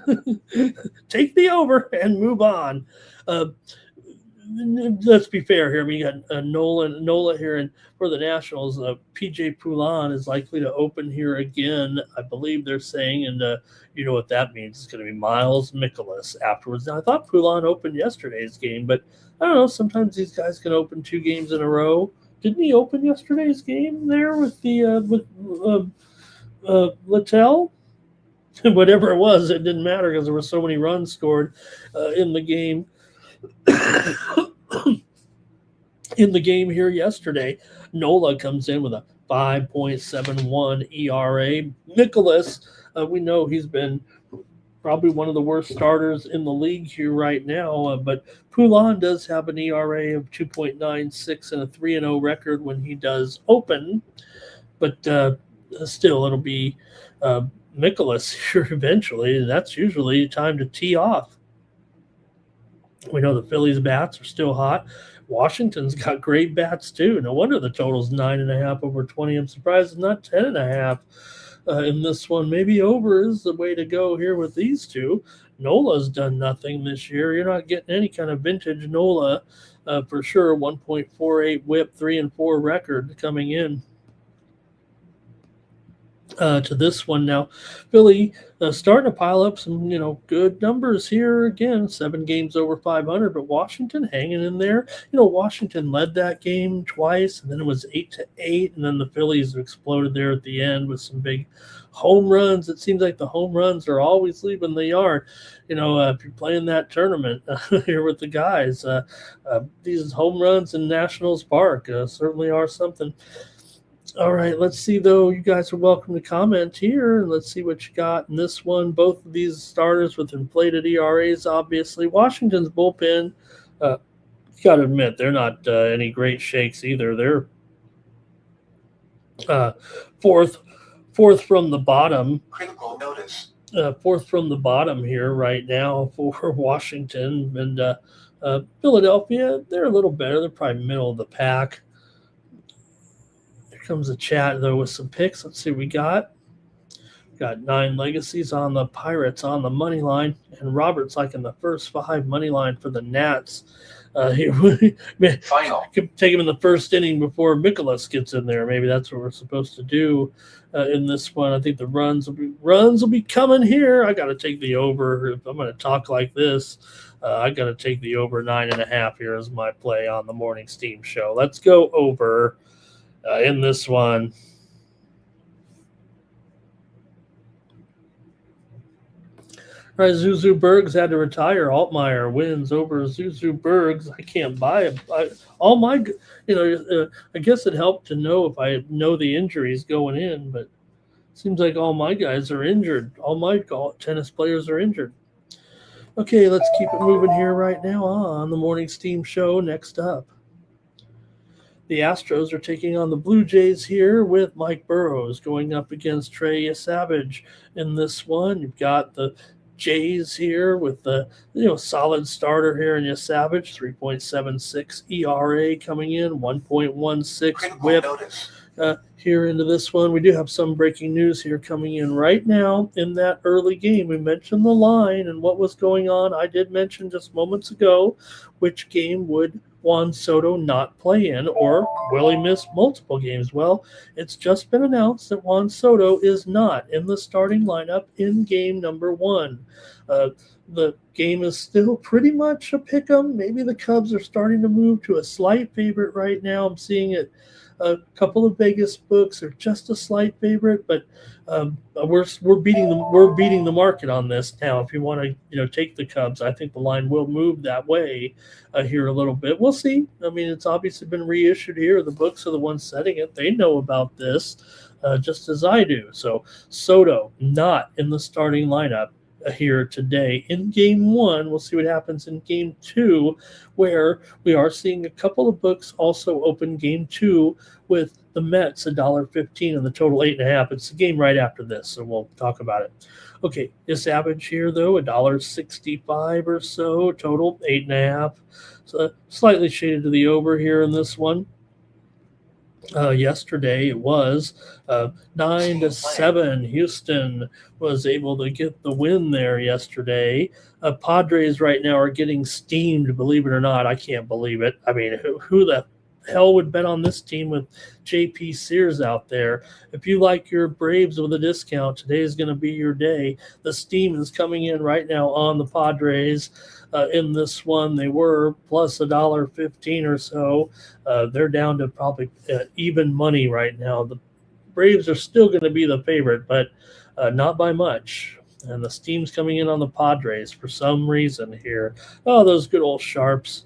Take the over and move on. Let's be fair here. We got Nola here, and for the Nationals, PJ Poulin is likely to open here again. I believe they're saying, and you know what that means. It's going to be Miles Mikolas afterwards. Now, I thought Poulin opened yesterday's game, but I don't know. Sometimes these guys can open 2 games in a row. Didn't he open yesterday's game there with the Littell? Whatever it was, it didn't matter because there were so many runs scored in the game. In the game here yesterday, Nola comes in with a 5.71 ERA. Mikolas, we know he's been probably one of the worst starters in the league here right now, but Poulin does have an ERA of 2.96 and a 3-0 record when he does open, but still it'll be Mikolas here eventually, and that's usually time to tee off. We know the Phillies' bats are still hot. Washington's got great bats too. No wonder the total's 9.5 over 20. I'm surprised it's not 10.5 in this one. Maybe over is the way to go here with these two. Nola's done nothing this year. You're not getting any kind of vintage Nola for sure. 1.48 whip, 3-4 record coming in to this one now. Philly starting to pile up some, good numbers here. Again, 7 games over 500, but Washington hanging in there. Washington led that game twice, and then it was 8-8, and then the Phillies exploded there at the end with some big home runs. It seems like the home runs are always leaving the yard. If you're playing that tournament here with the guys, these home runs in Nationals Park certainly are something. All right, let's see, though. You guys are welcome to comment here, and let's see what you got in this one. Both of these starters with inflated ERAs, obviously. Washington's bullpen, you got to admit, they're not any great shakes either. They're fourth from the bottom. Critical notice. Fourth from the bottom here right now for Washington. And Philadelphia, they're a little better. They're probably middle of the pack. Comes a chat though with some picks. Let's see what we got. Got 9 legacies on the Pirates on the money line, and Robert's like in the first 5 money line for the Nats. Final. Take him in the first inning before Mikolas gets in there. Maybe that's what we're supposed to do in this one. I think the runs will be coming here. I got to take the over. If I'm going to talk like this, I got to take the over 9.5 here as my play on the Morning Steam Show. Let's go over. In this one. All right, Zuzu Bergs had to retire. Altmaier wins over Zuzu Bergs. I can't buy it. I guess it helped to know if I know the injuries going in, but it seems like all my guys are injured. All my tennis players are injured. Okay, let's keep it moving here right now on the Morning Steam Show. Next up, the Astros are taking on the Blue Jays here with Mike Burrows going up against Trey Savage in this one. You've got the Jays here with the solid starter here in Savage, 3.76 ERA coming in, 1.16 WHIP. Here into this one, we do have some breaking news here coming in right now in that early game. We mentioned the line and what was going on. I did mention just moments ago which game would Juan Soto not play in, or will he miss multiple games? Well, it's just been announced that Juan Soto is not in the starting lineup in game number 1. The game is still pretty much a pick-em. Maybe the Cubs are starting to move to a slight favorite right now. I'm seeing it. A couple of Vegas books are just a slight favorite, but we're beating the market on this now. If you want to take the Cubs, I think the line will move that way here a little bit. We'll see. I mean, it's obviously been reissued here. The books are the ones setting it. They know about this just as I do. So Soto not in the starting lineup here today in game 1. We'll see what happens in game 2, where we are seeing a couple of books also open game 2 with the Mets $1.15 and the total 8.5. It's the game right after this, so we'll talk about it. Okay, this average here though, $1.65 or so, total 8.5. So slightly shaded to the over here in this one. Yesterday it was 9-7. Houston was able to get the win there yesterday. Padres right now are getting steamed, believe it or not. I can't believe it. I mean, who the hell would bet on this team with JP Sears out there? If you like your Braves with a discount, today is going to be your day. The steam is coming in right now on the Padres. In this one, they were plus $1.15 or so. They're down to probably even money right now. The Braves are still going to be the favorite, but not by much. And the steam's coming in on the Padres for some reason here. Oh, those good old Sharps.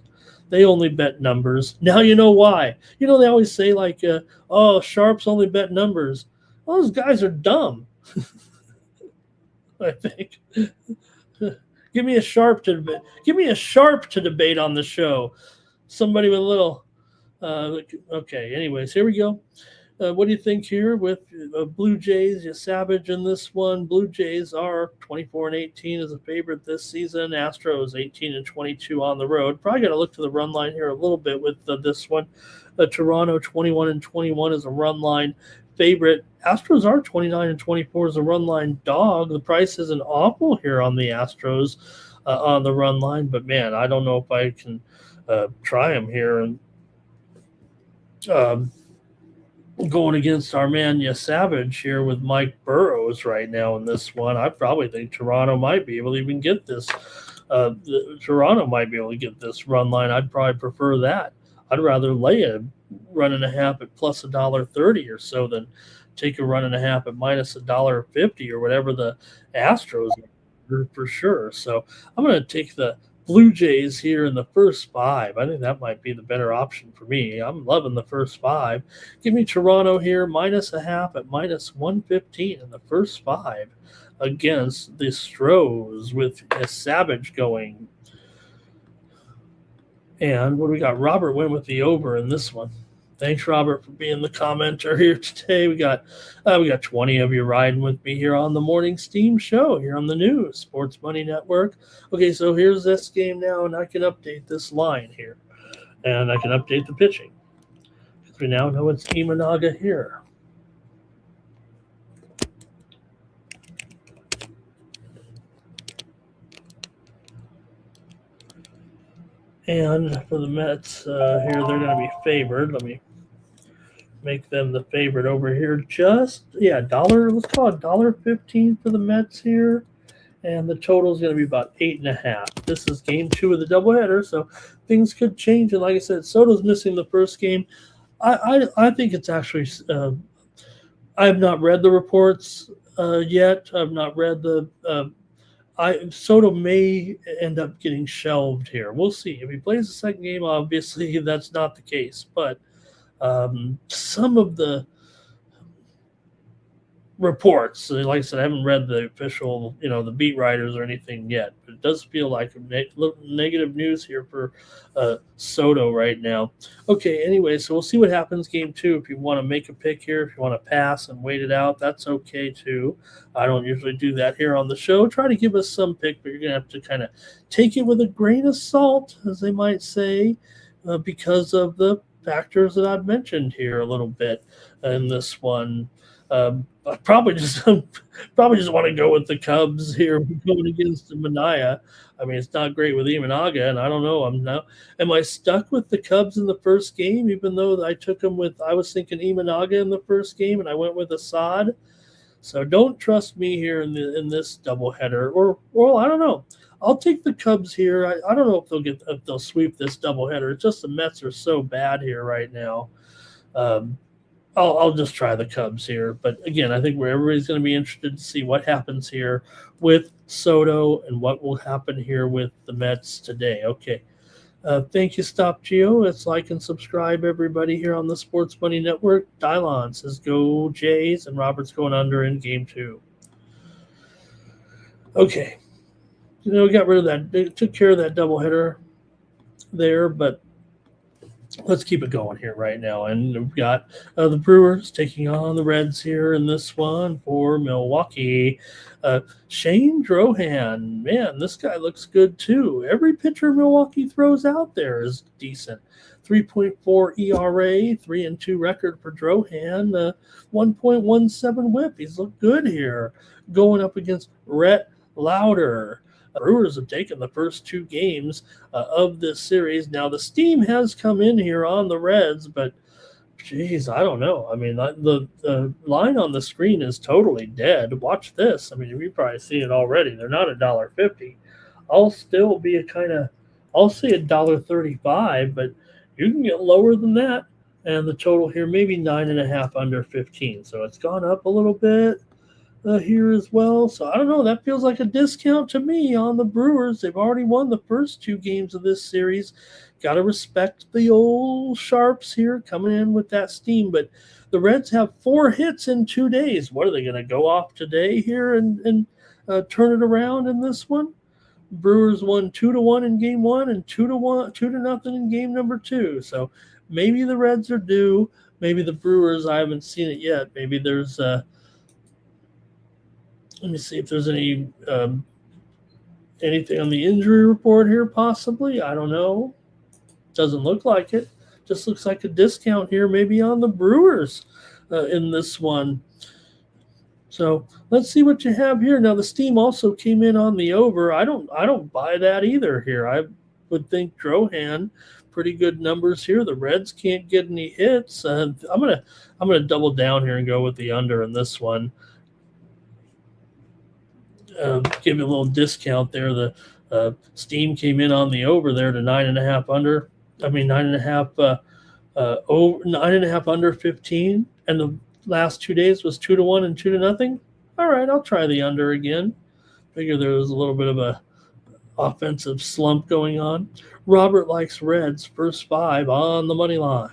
They only bet numbers. Now you know why. They always say Sharps only bet numbers. Well, those guys are dumb. I think. Give me a sharp to debate on the show. Somebody with a little. Okay. Anyways, here we go. What do you think here with Blue Jays? Savage in this one. Blue Jays are 24-18 as a favorite this season. Astros 18-22 on the road. Probably got to look to the run line here a little bit with this one. Toronto 21-21 is a run line favorite. Astros are 29-24 as a run line dog. The price isn't awful here on the Astros on the run line, but man, I don't know if I can try them here. And going against our man Savage here with Mike Burrows right now in this one, I probably think Toronto might be able to even get this. Toronto might be able to get this run line. I'd probably prefer that. I'd rather lay a run and a half at plus $1.30 or so than take a run and a half at minus $1.50 or whatever the Astros are for sure. So I'm going to take the Blue Jays here in the first 5. I think that might be the better option for me. I'm loving the first 5. Give me Toronto here, minus a half at minus 115 in the first 5 against the Stros with a Savage going. And what do we got? Robert went with the over in this one. Thanks, Robert, for being the commenter here today. We got 20 of you riding with me here on the Morning Steam Show here on the new Sports Money Network. Okay, so here's this game now, and I can update this line here, and I can update the pitching because we now know it's Imanaga here. And for the Mets here, they're going to be favored. Let me make them the favorite over here. Let's call it $1.15 for the Mets here. And the total is going to be about 8.5. This is game 2 of the doubleheader, so things could change. And like I said, Soto's missing the first game. I think it's actually I have not read the reports yet. I've not read the Soto may end up getting shelved here. We'll see. If he plays the second game, obviously that's not the case. But some of the reports, like I said, I haven't read the official, the beat writers or anything yet, but it does feel like negative news here for Soto right now. Okay, anyway, so we'll see what happens game 2. If you want to make a pick here, if you want to pass and wait it out, that's okay too. I don't usually do that here on the show. Try to give us some pick, but you're going to have to kind of take it with a grain of salt, as they might say, because of the factors that I've mentioned here a little bit in this one. I probably just want to go with the Cubs here going against the Manaea. I mean, it's not great with Imanaga, and I don't know. Am I stuck with the Cubs in the first game, even though I took them I was thinking Imanaga in the first game, and I went with Assad. So don't trust me here in this doubleheader, or I don't know. I'll take the Cubs here. I don't know if they'll sweep this doubleheader. It's just the Mets are so bad here right now. I'll just try the Cubs here. But again, I think everybody's going to be interested to see what happens here with Soto and what will happen here with the Mets today. Okay. Thank you, Stop Geo. Let's like and subscribe, everybody, here on the Sports Money Network. Dylon says go Jays, and Robert's going under in game 2. Okay. We got rid of that. They took care of that doubleheader there, but let's keep it going here right now. And we've got the Brewers taking on the Reds here in this one for Milwaukee. Shane Drohan, man, this guy looks good too. Every pitcher Milwaukee throws out there is decent. 3.4 ERA, 3-2 record for Drohan, 1.17 whip. He's looked good here. Going up against Rhett Lauder. Brewers have taken the first 2 games of this series. Now, the steam has come in here on the Reds, but, geez, I don't know. I mean, the line on the screen is totally dead. Watch this. I mean, you've probably seen it already. They're not $1.50. I'll still be I'll say $1.35, but you can get lower than that. And the total here, maybe 9.5 under 15. So it's gone up a little bit. Here as well. So I don't know. That feels like a discount to me on the Brewers. They've already won the first 2 games of this series. Got to respect the old Sharps here coming in with that steam. But the Reds have 4 hits in 2 days. What are they going to go off today here and turn it around in this one? Brewers won 2-1 in game 1 and 2-0 in game number 2. So maybe the Reds are due. Maybe the Brewers, I haven't seen it yet. Maybe there's let me see if there's anything on the injury report here, possibly. I don't know. Doesn't look like it. Just looks like a discount here, maybe on the Brewers in this one. So let's see what you have here. Now the steam also came in on the over. I don't buy that either here. I would think Drohan, pretty good numbers here. The Reds can't get any hits. I'm gonna double down here and go with the under in this one. Give it a little discount there. The steam came in on the over there to 9.5 under. I mean 9.5 over 9.5 under 15, and the last 2 days was 2-1 and 2-0. All right, I'll try the under again. Figure there was a little bit of a offensive slump going on. Robert likes Reds first 5 on the money line.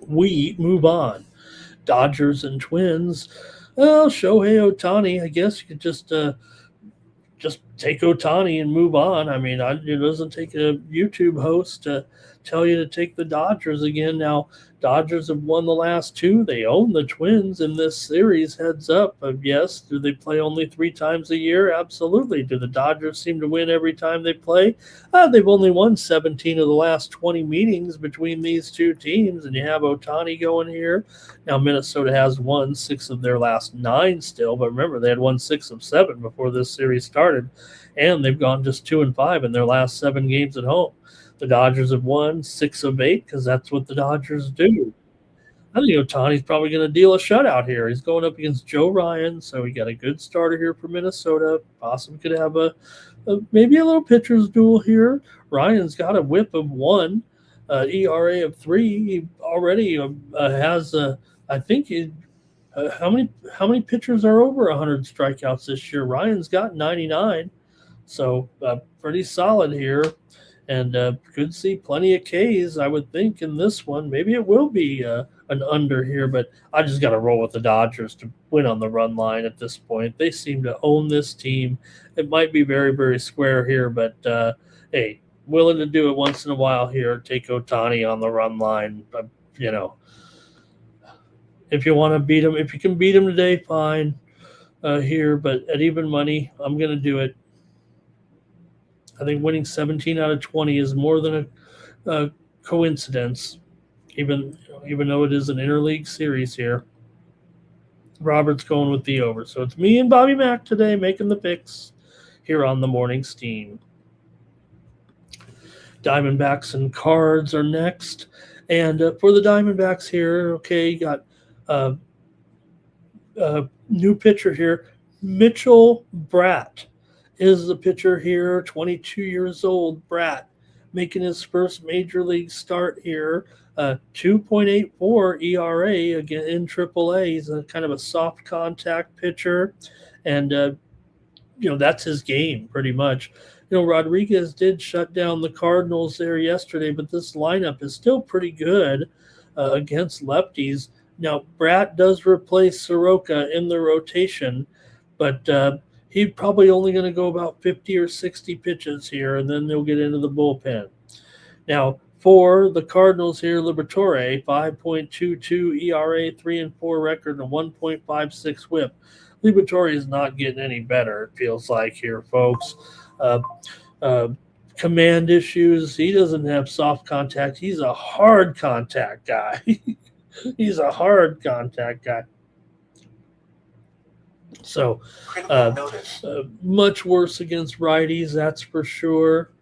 We move on. Dodgers and Twins. Well, Shohei Ohtani, I guess you could just take Ohtani and move on. I mean, it doesn't take a YouTube host to tell you to take the Dodgers again. Now, Dodgers have won the last 2. They own the Twins in this series, heads up. Yes, do they play only 3 times a year? Absolutely. Do the Dodgers seem to win every time they play? They've only won 17 of the last 20 meetings between these 2 teams, and you have Ohtani going here. Now, Minnesota has won 6 of their last 9 still, but remember, they had won 6 of 7 before this series started, and they've gone just 2-5 in their last 7 games at home. The Dodgers have won 6 of 8 because that's what the Dodgers do. I think Ohtani's probably going to deal a shutout here. He's going up against Joe Ryan, so he got a good starter here for Minnesota. Possibly could have maybe a little pitcher's duel here. Ryan's got a whip of 1, ERA of 3. He already has I think he How many pitchers are over 100 strikeouts this year? Ryan's got 99, so pretty solid here. And could see plenty of Ks, I would think, in this one. Maybe it will be an under here, but I just got to roll with the Dodgers to win on the run line at this point. They seem to own this team. It might be very, very square here, but hey, willing to do it once in a while here. Take Ohtani on the run line. If you want to beat him, if you can beat him today, fine here. But at even money, I'm going to do it. I think winning 17 out of 20 is more than a coincidence, even though it is an interleague series here. Robert's going with the over. So it's me and Bobby Mack today making the picks here on the Morning Steam. Diamondbacks and Cards are next. And for the Diamondbacks here, okay, you got new pitcher here, Mitchell Bratt is the pitcher here, 22 years old, Bratt, making his first major league start here. 2.84 ERA again in AAA. He's a kind of a soft contact pitcher, and that's his game pretty much. Rodriguez did shut down the Cardinals there yesterday, but this lineup is still pretty good against lefties. Now, Bratt does replace Soroka in the rotation, but he's probably only going to go about 50 or 60 pitches here, and then they'll get into the bullpen. Now, for the Cardinals here, Liberatore, 5.22 ERA, 3-4 record, and a 1.56 whip. Liberatore is not getting any better, it feels like here, folks. Command issues. He doesn't have soft contact. He's a hard contact guy. He's a hard contact guy. So much worse against righties, that's for sure.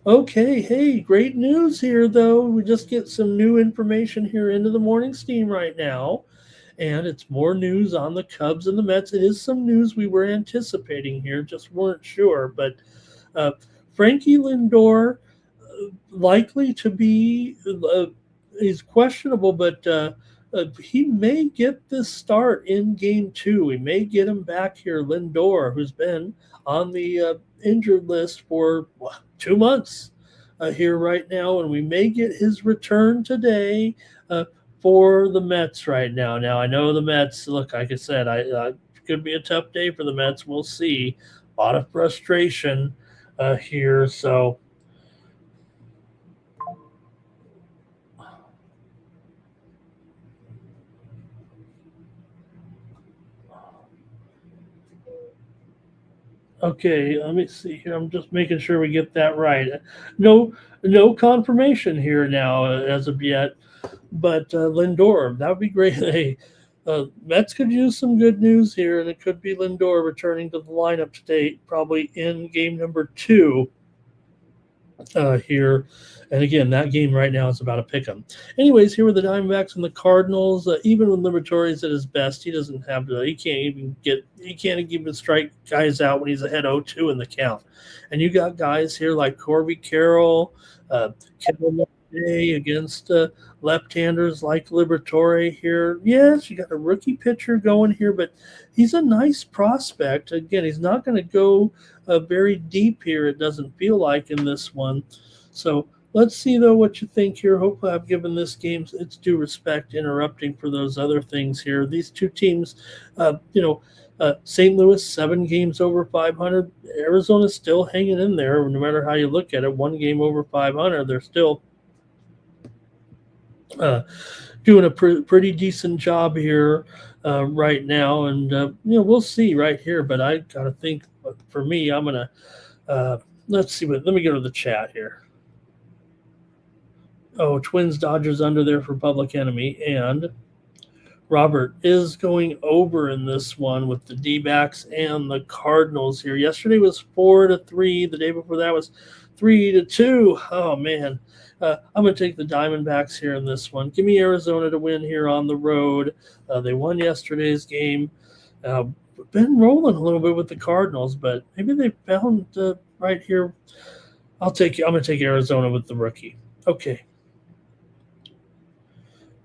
Okay, hey, great news here, though. We just get some new information here into the Morning Steam right now. And it's more news on the Cubs and the Mets. It is some news we were anticipating here, just weren't sure. But Frankie Lindor, likely to be, he's questionable, but he may get this start in Game 2. We may get him back here, Lindor, who's been on the injured list for 2 months here right now, and we may get his return today for the Mets right now. Now, I know the Mets, look, like I said, it could be a tough day for the Mets. We'll see. A lot of frustration here, so okay, let me see here. I'm just making sure we get that right. No confirmation here now as of yet, but Lindor, that would be great. Hey, Mets could use some good news here, and it could be Lindor returning to the lineup today, probably in game number 2 here. And again, that game right now is about a pick'em. Anyways, here with the Diamondbacks and the Cardinals, even when Liberatore is at his best, he doesn't have to. He can't even strike guys out when he's ahead 0-2 in the count. And you got guys here like Corby Carroll, Kevin Day against left-handers like Liberatore here. Yes, you got a rookie pitcher going here, but he's a nice prospect. Again, he's not going to go very deep here, it doesn't feel like, in this one. So let's see, though, what you think here. Hopefully I've given this game its due respect, interrupting for those other things here. These two teams, St. Louis, 7 games over 500. Arizona's still hanging in there, no matter how you look at it. 1 game over 500. They're still doing a pretty decent job here right now. And, we'll see right here. But I got to think, for me, I'm going to let's see. Let me go to the chat here. Oh, Twins, Dodgers under there for Public Enemy. And Robert is going over in this one with the D-backs and the Cardinals here. Yesterday was 4-3. The day before that was 3-2. Oh, man. I'm going to take the Diamondbacks here in this one. Give me Arizona to win here on the road. They won yesterday's game. Been rolling a little bit with the Cardinals, but maybe they found right here. I'm going to take Arizona with the rookie. Okay.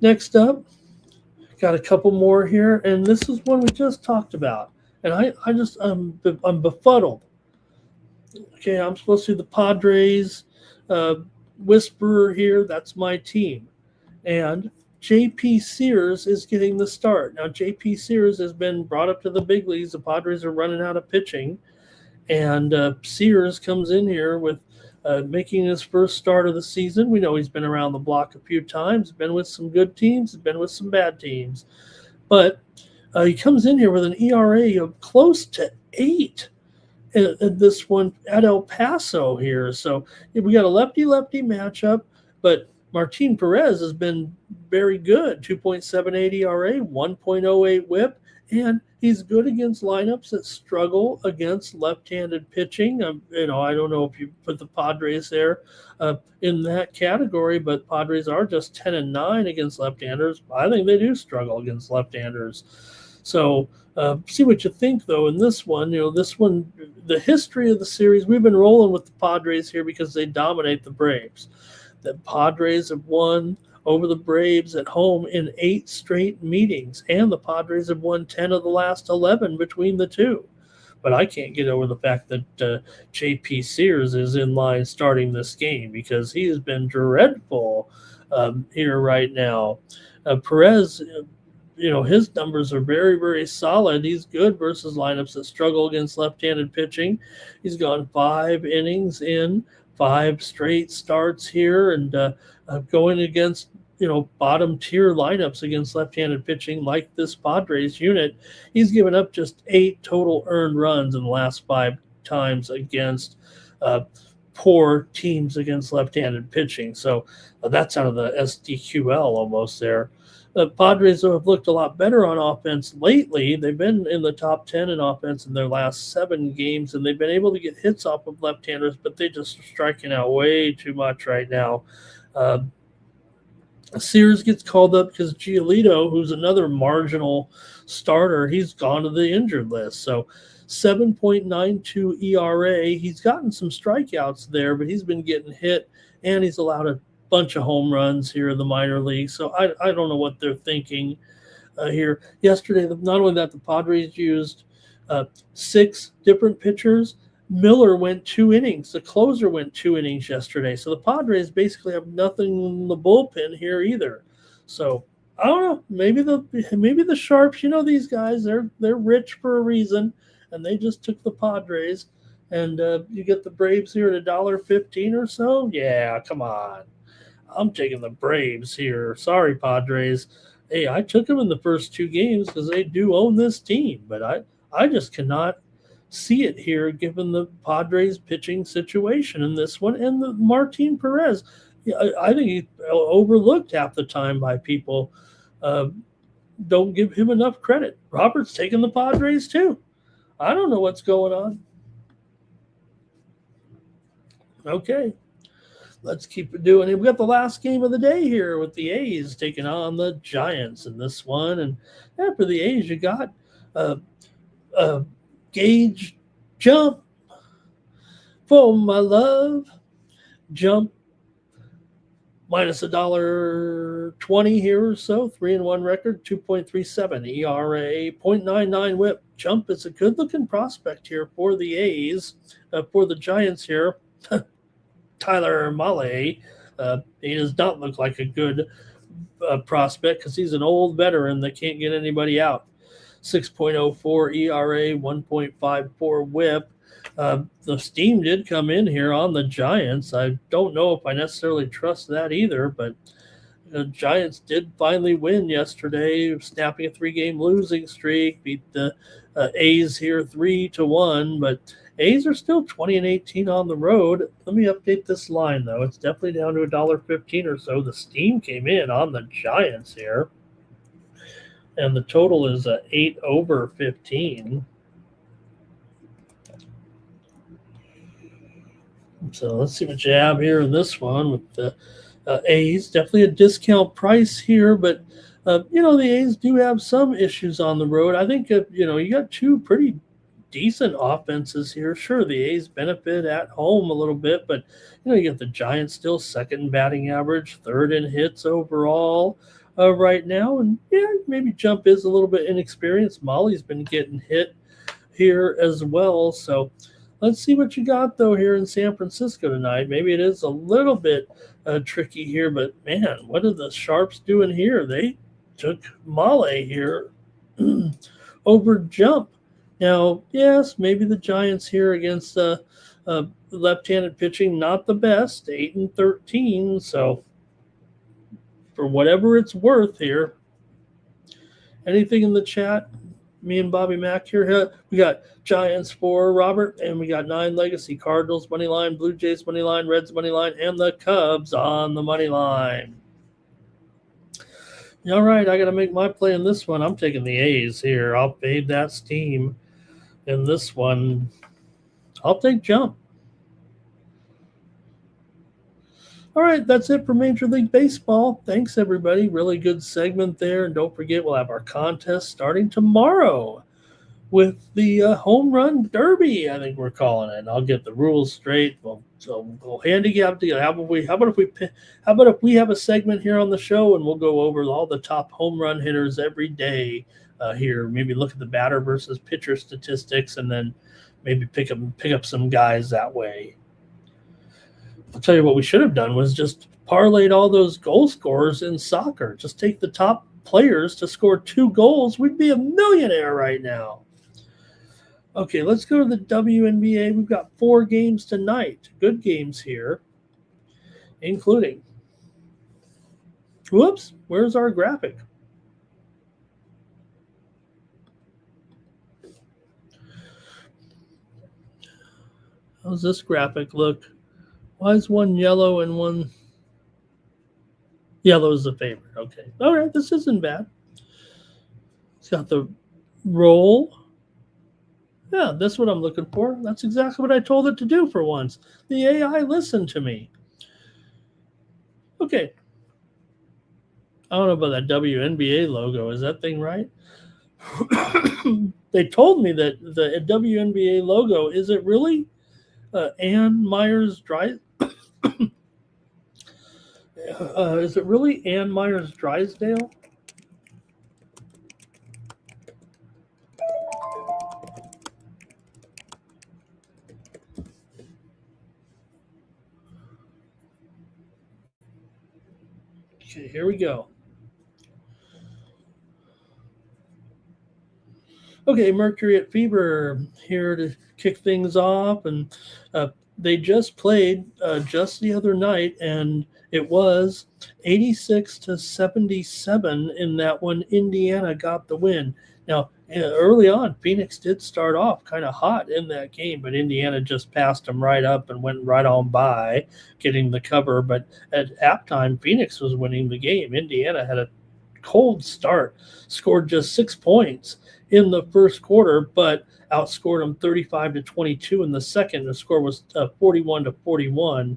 Next up, got a couple more here, and this is one we just talked about. And I'm befuddled. Okay, I'm supposed to be the Padres whisperer here. That's my team. And J.P. Sears is getting the start. Now, J.P. Sears has been brought up to the big leagues. The Padres are running out of pitching. And Sears comes in here with making his first start of the season. We know he's been around the block a few times, been with some good teams, been with some bad teams. But he comes in here with an ERA of close to 8 in this one at El Paso here. So we got a lefty-lefty matchup, but Martin Perez has been very good, 2.78 ERA, 1.08 whip, and he's good against lineups that struggle against left-handed pitching. I don't know if you put the Padres there in that category, but Padres are just 10-9 against left-handers. I think they do struggle against left-handers. So see what you think, though, in this one. This one, the history of the series, we've been rolling with the Padres here because they dominate the Braves. The Padres have won over the Braves at home in 8 straight meetings, and the Padres have won 10 of the last 11 between the two. But I can't get over the fact that J.P. Sears is in line starting this game because he has been dreadful here right now. Perez, his numbers are very, very solid. He's good versus lineups that struggle against left-handed pitching. He's gone 5 innings in 5 straight starts here, and going against bottom tier lineups against left-handed pitching like this Padres unit. He's given up just 8 total earned runs in the last 5 times against poor teams against left-handed pitching. So that's out of the SDQL almost there. The Padres have looked a lot better on offense lately. They've been in the top 10 in offense in their last 7 games, and they've been able to get hits off of left-handers, but they just are striking out way too much right now. Sears gets called up because Giolito, who's another marginal starter, he's gone to the injured list. So 7.92 ERA. He's gotten some strikeouts there, but he's been getting hit, and he's allowed a bunch of home runs here in the minor league. So I don't know what they're thinking here. Yesterday, not only that, the Padres used 6 different pitchers. Miller went 2 innings. The closer went 2 innings yesterday. So the Padres basically have nothing in the bullpen here either. So I don't know. Maybe the Sharps, these guys, they're rich for a reason, and they just took the Padres. And you get the Braves here at $1.15 or so. Yeah, come on. I'm taking the Braves here. Sorry, Padres. Hey, I took them in the first 2 games because they do own this team, but I just cannot see it here given the Padres pitching situation in this one. And the Martin Perez, I think he's overlooked half the time by people. Don't give him enough credit. Robert's taking the Padres too. I don't know what's going on. Okay. Let's keep it doing it. We got the last game of the day here with the A's taking on the Giants in this one. And after the A's, you got Gage Jump for my love. Jump minus $1.20 here or so. 3-1 record, 2.37 ERA, 0.99 whip. Jump is a good-looking prospect here for the A's. For the Giants here, Tyler Mahle, he does not look like a good prospect because he's an old veteran that can't get anybody out. 6.04 ERA, 1.54 whip. The steam did come in here on the Giants. I don't know if I necessarily trust that either, but the Giants did finally win yesterday, snapping a 3-game losing streak, beat the A's here 3-1, but A's are still 20-18 on the road. Let me update this line, though. It's definitely down to $1.15 or so. The steam came in on the Giants here. And the total is 8/15. So let's see what you have here in this one with the A's. Definitely a discount price here, but the A's do have some issues on the road. I think you got 2 pretty decent offenses here. Sure, the A's benefit at home a little bit, but you got the Giants still 2nd in batting average, 3rd in hits overall. right now. And yeah, maybe Jump is a little bit inexperienced. Molly's been getting hit here as well. So let's see what you got, though, here in San Francisco tonight. Maybe it is a little bit tricky here, but man, what are the Sharps doing here? They took Molly here over Jump. Now, yes, maybe the Giants here against left-handed pitching, not the best, 8-13. So for whatever it's worth here, anything in the chat? Me and Bobby Mack here. We got Giants for Robert, and we got 9 Legacy, Cardinals money line, Blue Jays money line, Reds money line, and the Cubs on the money line. All right, I got to make my play in this one. I'm taking the A's here. I'll fade that steam in this one. I'll take Jump. All right, that's it for Major League Baseball. Thanks, everybody. Really good segment there. And don't forget, we'll have our contest starting tomorrow with the Home Run Derby, I think we're calling it. And I'll get the rules straight. We'll handicap together. How about if we have a segment here on the show and we'll go over all the top home run hitters every day here. Maybe look at the batter versus pitcher statistics, and then maybe pick up some guys that way. I'll tell you what we should have done was just parlayed all those goal scorers in soccer. Just take the top players to score 2 goals. We'd be a millionaire right now. Okay, let's go to the WNBA. We've got 4 games tonight. Good games here, including. Whoops, where's our graphic? How's this graphic look? Why is one yellow and one yellow is the favorite? Okay. All right, this isn't bad. It's got the roll. Yeah, that's what I'm looking for. That's exactly what I told it to do for once. The AI listened to me. Okay. I don't know about that WNBA logo. Is that thing right? They told me that the WNBA logo, is it really Ann Myers-Drysdale? Is it really Ann Myers-Drysdale? Okay, here we go. Okay, Mercury at Fever here to kick things off, and they just played just the other night, and it was 86-77 in that one. Indiana got the win. Now, early on, Phoenix did start off kind of hot in that game, but Indiana just passed them right up and went right on by, getting the cover. But at halftime, Phoenix was winning the game. Indiana had a cold start, scored just 6 points in the first quarter, but outscored them 35-22 in the second. The score was 41-41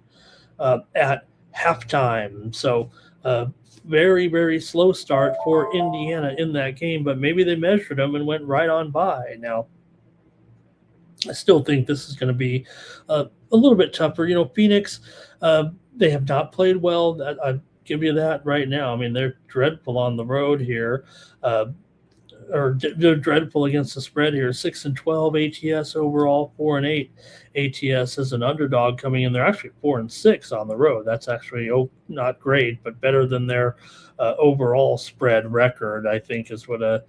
at halftime. So very, very slow start for Indiana in that game, but maybe they measured them and went right on by. Now, I still think this is going to be a little bit tougher. You know, Phoenix, they have not played well. I give you that right now. I mean, they're dreadful on the road here. They're dreadful against the spread here. 6-12 ATS overall, 4-8 ATS as an underdog coming in. They're actually 4-6 on the road. That's actually not great, but better than their overall spread record, I think, is what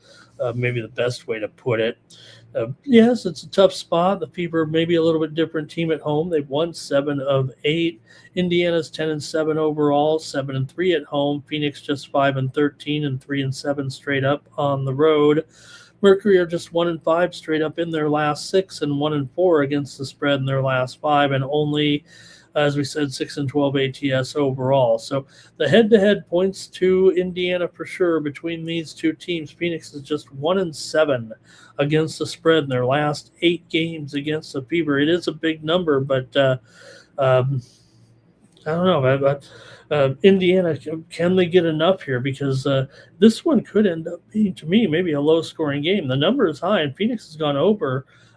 maybe the best way to put it. Yes, it's a tough spot. The Fever maybe a little bit different team at home. They've won 7 of 8. Indiana's 10-7 overall, 7-3 at home. Phoenix just 5-13 and 3-7 straight up on the road. Mercury are just 1-5 straight up in their last 6 and 1-4 against the spread in their last 5, and only, as we said, 6-12 ATS overall. So the head-to-head points to Indiana for sure between these two teams. Phoenix is just 1-7 against the spread in their last 8 games against the Fever. It is a big number, but I don't know. Indiana, can they get enough here? Because this one could end up being, to me, maybe a low-scoring game. The number is high, and Phoenix has gone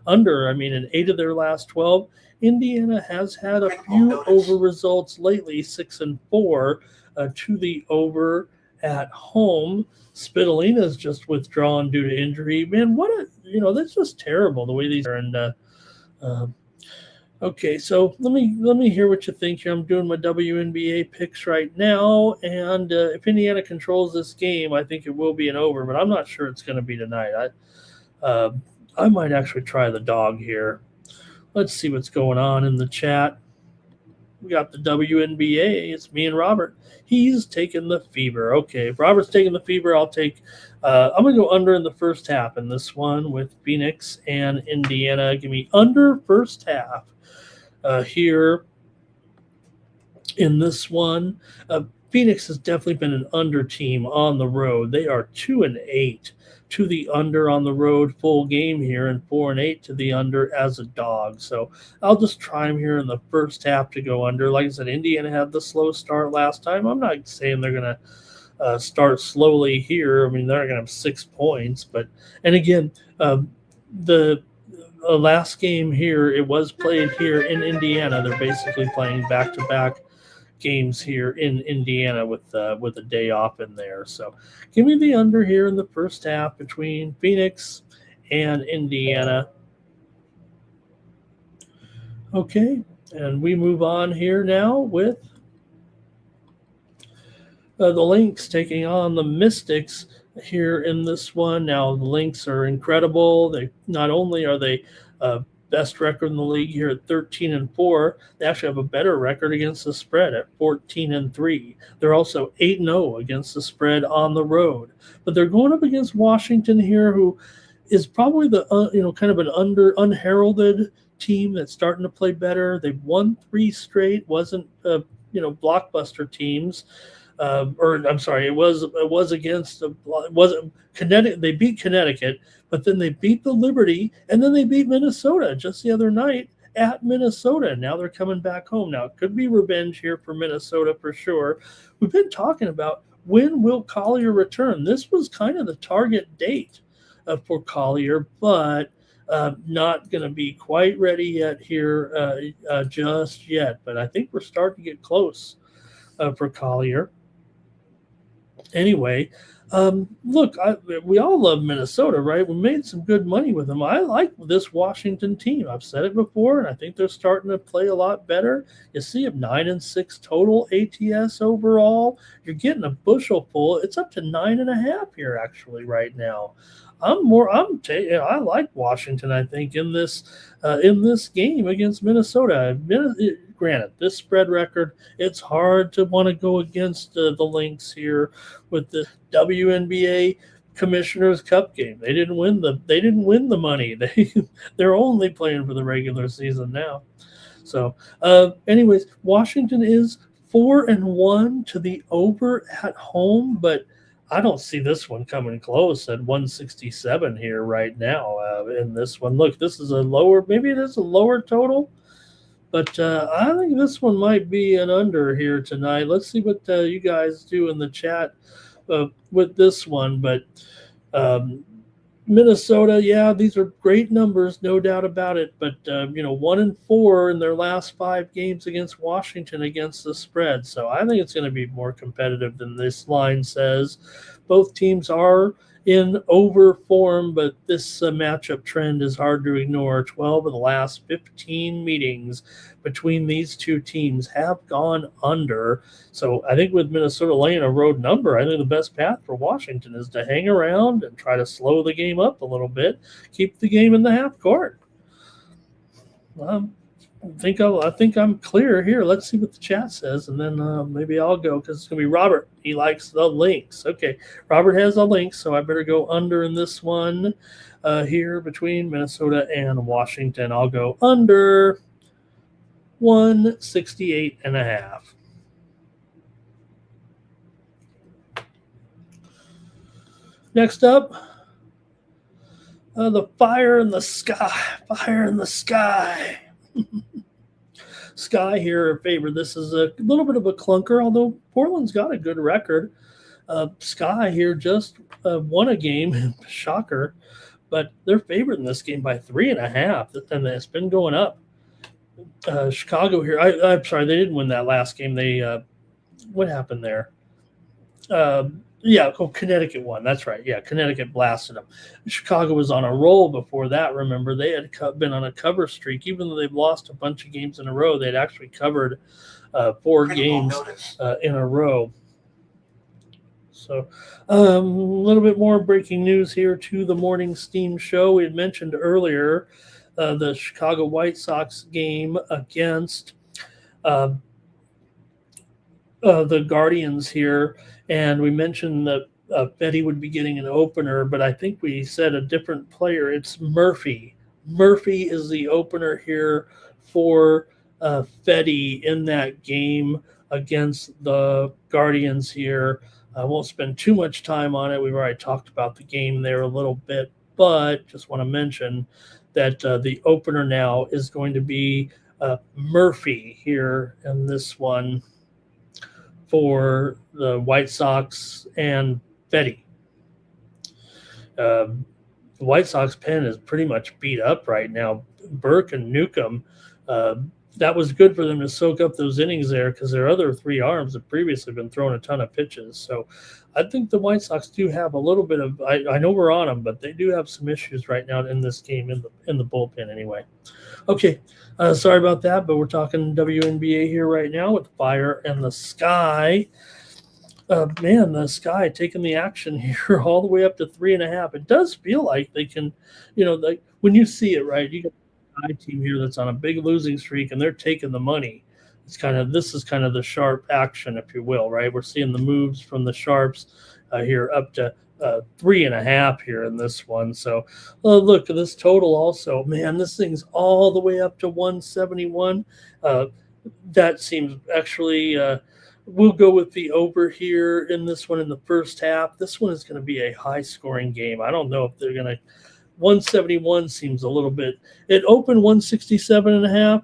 under. I mean, in 8 of their last 12. Indiana has had a few over results lately, 6-4 to the over at home. Spitalina's just withdrawn due to injury. Man, that's just terrible the way these are. And okay, so let me hear what you think here. I'm doing my WNBA picks right now, and if Indiana controls this game, I think it will be an over, but I'm not sure it's going to be tonight. I might actually try the dog here. Let's see what's going on in the chat. We got the WNBA. It's me and Robert. He's taking the fever. Okay, if Robert's taking the fever, I'll take I'm going to go under in the first half in this one with Phoenix and Indiana. Give me under first half here in this one. Phoenix has definitely been an under team on the road. They are 2-8 to the under on the road full game here, and 4-8 to the under as a dog. So I'll just try them here in the first half to go under. Like I said, Indiana had the slow start last time. I'm not saying they're going to start slowly here. I mean, they're going to have 6 points. And again, the last game here, it was played here in Indiana. They're basically playing back-to-back games here in Indiana with a day off in there. So give me the under here in the first half between Phoenix and Indiana. Okay, and we move on here now with the Lynx taking on the Mystics here in this one. Now the Lynx are incredible. They not only are they best record in the league here at 13-4. They actually have a better record against the spread at 14-3. They're also 8-0 against the spread on the road. But they're going up against Washington here, who is probably the kind of an unheralded team that's starting to play better. They've won 3 straight. Wasn't blockbuster teams. It was against Connecticut. They beat Connecticut, but then they beat the Liberty, and then they beat Minnesota just the other night at Minnesota. Now they're coming back home. Now it could be revenge here for Minnesota for sure. We've been talking about when will Collier return. This was kind of the target date for Collier, but not going to be quite ready yet here just yet. But I think we're starting to get close for Collier. Anyway, look, we all love Minnesota, right? We made some good money with them. I like this Washington team. I've said it before, and I think they're starting to play a lot better. You see a 9-6 total ATS overall. You're getting a bushel full. It's up to 9.5 here actually right now. I like Washington. I think in this game against Minnesota. Granted, this spread record, it's hard to want to go against the Lynx here with the WNBA Commissioner's Cup game. They didn't win the money. They're only playing for the regular season now. So, anyways, Washington is 4-1 to the over at home, but I don't see this one coming close at 167 here right now in this one. Look, this is maybe it is a lower total, but I think this one might be an under here tonight. Let's see what you guys do in the chat with this one. But Minnesota, yeah, these are great numbers, no doubt about it. But 1-4 in their last 5 games against Washington against the spread. So I think it's going to be more competitive than this line says. Both teams are in over form, but this matchup trend is hard to ignore. 12 of the last 15 meetings between these two teams have gone under. So I think with Minnesota laying a road number, I think the best path for Washington is to hang around and try to slow the game up a little bit, keep the game in the half court. I think I'm clear here. Let's see what the chat says, and then maybe I'll go because it's going to be Robert. He likes the Lynx. Okay, Robert has a Lynx, so I better go under in this one here between Minnesota and Washington. I'll go under 168.5. Next up, the fire in the sky. Fire in the sky. Sky here favored. This is a little bit of a clunker, although Portland's got a good record. Sky here just won a game, shocker, but they're favored in this game by 3.5, and it's been going up. Chicago here. I'm sorry, they didn't win that last game. They what happened there? Yeah, Connecticut won. That's right. Yeah, Connecticut blasted them. Chicago was on a roll before that. Remember, they had been on a cover streak. Even though they've lost a bunch of games in a row, they'd actually covered 4 games in a row. So a little bit more breaking news here to the morning steam show. We had mentioned earlier the Chicago White Sox game against the Guardians here, and we mentioned that Betty would be getting an opener, but I think we said a different player. It's Murphy. Murphy is the opener here for Fetty in that game against the Guardians here. I won't spend too much time on it. We've already talked about the game there a little bit, but just want to mention that the opener now is going to be Murphy here in this one for the White Sox and Fetty. The White Sox pen is pretty much beat up right now. Burke and Newcomb, that was good for them to soak up those innings there because their other 3 arms have previously been throwing a ton of pitches. So I think the White Sox do have a little bit of, I know we're on them, but they do have some issues right now in this game in the bullpen anyway. Okay, sorry about that, but we're talking WNBA here right now with the Fire and the Sky. Man, the Sky taking the action here all the way up to 3.5. It does feel like they can, like when you see it, right, you got a Sky team here that's on a big losing streak and they're taking the money. This is kind of the sharp action, if you will, right? We're seeing the moves from the sharps here up to 3.5 here in this one. So look at this total also. Man, this thing's all the way up to 171. That seems actually we'll go with the over here in this one in the first half. This one is going to be a high-scoring game. I don't know if they're going to – 171 seems a little bit – it opened 167.5.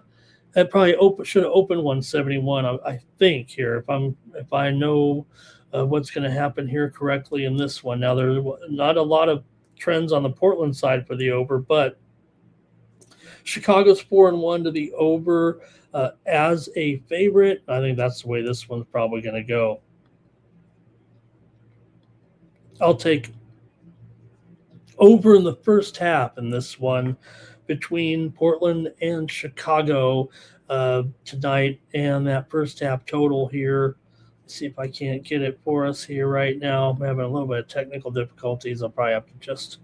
It probably should have opened 171, I think, here, if I know what's going to happen here correctly in this one. Now, there's not a lot of trends on the Portland side for the over, but Chicago's 4-1 to the over as a favorite. I think that's the way this one's probably going to go. I'll take over in the first half in this one between Portland and Chicago tonight, and that first half total here. Let's see if I can't get it for us here right now. I'm having a little bit of technical difficulties. I'll probably have to just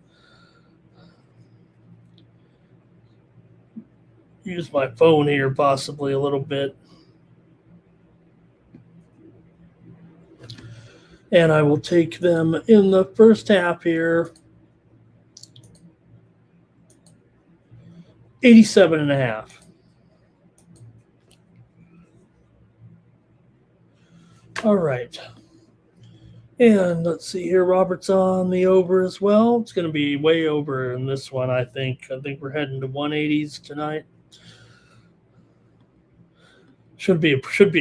use my phone here possibly a little bit. And I will take them in the first half here. 87.5. All right. And let's see here. Robert's on the over as well. It's going to be way over in this one, I think. I think we're heading to 180s tonight. Should be a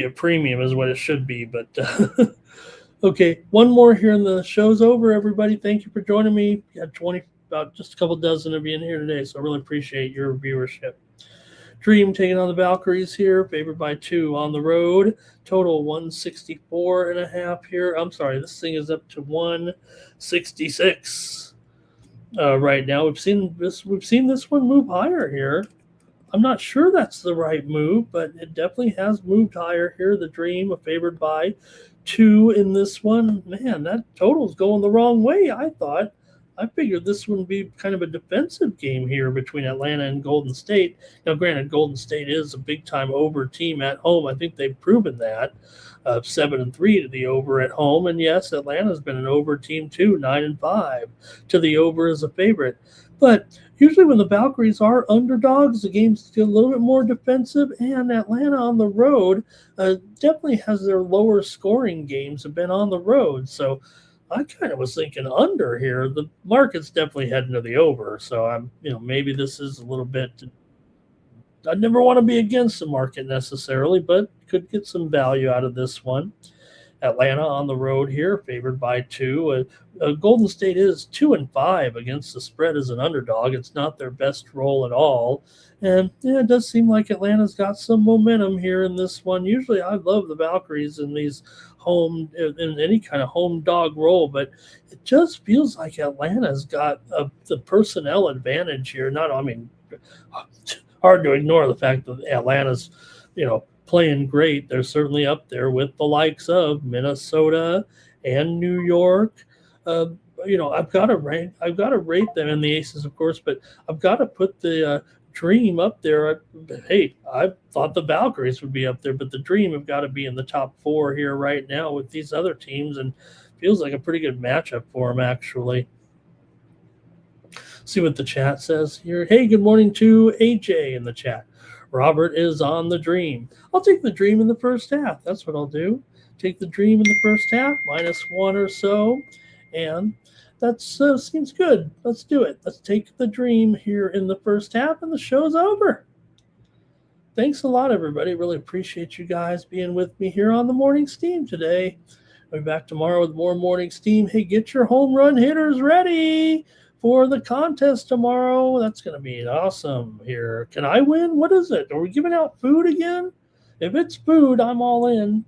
premium is what it should be, but okay. One more here and the show's over, everybody. Thank you for joining me. We had about just a couple dozen of you in here today, so I really appreciate your viewership. Dream taking on the Valkyries here, favored by 2 on the road. Total 164.5 here. I'm sorry, this thing is up to 166 right now. We've seen this one move higher here. I'm not sure that's the right move, but it definitely has moved higher here. The Dream favored by 2 in this one. Man, that total's going the wrong way, I thought. I figured this would be kind of a defensive game here between Atlanta and Golden State. Now, granted, Golden State is a big-time over team at home. I think they've proven that. 7-3 to the over at home. And, yes, Atlanta's been an over team too, 9-5 to the over as a favorite. But usually when the Valkyries are underdogs, the games get a little bit more defensive, and Atlanta on the road definitely has their lower scoring games have been on the road. So I kind of was thinking under here. The market's definitely heading to the over. So I'm, maybe this is a little bit. I never want to be against the market necessarily, but could get some value out of this one. Atlanta on the road here, favored by 2. Golden State is 2-5 against the spread as an underdog. It's not their best role at all. And yeah, it does seem like Atlanta's got some momentum here in this one. Usually I love the Valkyries in these in any kind of home dog role, but it just feels like Atlanta's got the personnel advantage here. Hard to ignore the fact that Atlanta's, playing great. They're certainly up there with the likes of Minnesota and New York. I've got to rate them, and the Aces, of course, but I've got to put the Dream up there. I thought the Valkyries would be up there, but the Dream have got to be in the top 4 here right now with these other teams, and feels like a pretty good matchup for them, actually. See what the chat says here. Hey, good morning to AJ in the chat. Robert is on the Dream. I'll take the Dream in the first half. That's what I'll do. Take the Dream in the first half, -1 or so, and that seems good. Let's do it. Let's take the Dream here in the first half, and the show's over. Thanks a lot, everybody. Really appreciate you guys being with me here on the Morning Steam today. I'll be back tomorrow with more Morning Steam. Hey, get your home run hitters ready for the contest tomorrow. That's going to be awesome here. Can I win? What is it? Are we giving out food again? If it's food, I'm all in.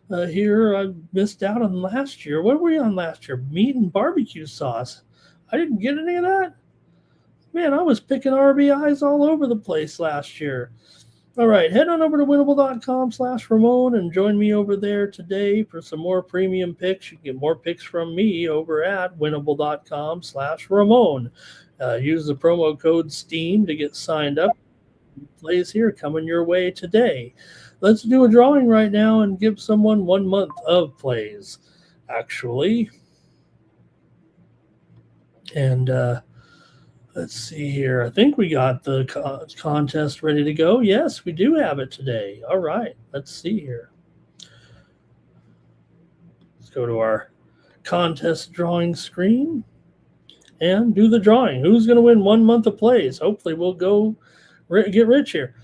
Here, I missed out on last year. What were we on last year? Meat and barbecue sauce. I didn't get any of that. Man, I was picking RBIs all over the place last year. All right, head on over to winnable.com/Ramon and join me over there today for some more premium picks. You can get more picks from me over at winnable.com/Ramon. Use the promo code STEAM to get signed up. Plays here coming your way today. Let's do a drawing right now and give someone 1 month of plays, actually. And let's see here. I think we got the contest ready to go. Yes, we do have it today. All right. Let's see here. Let's go to our contest drawing screen and do the drawing. Who's going to win 1 month of plays? Hopefully we'll go get rich here.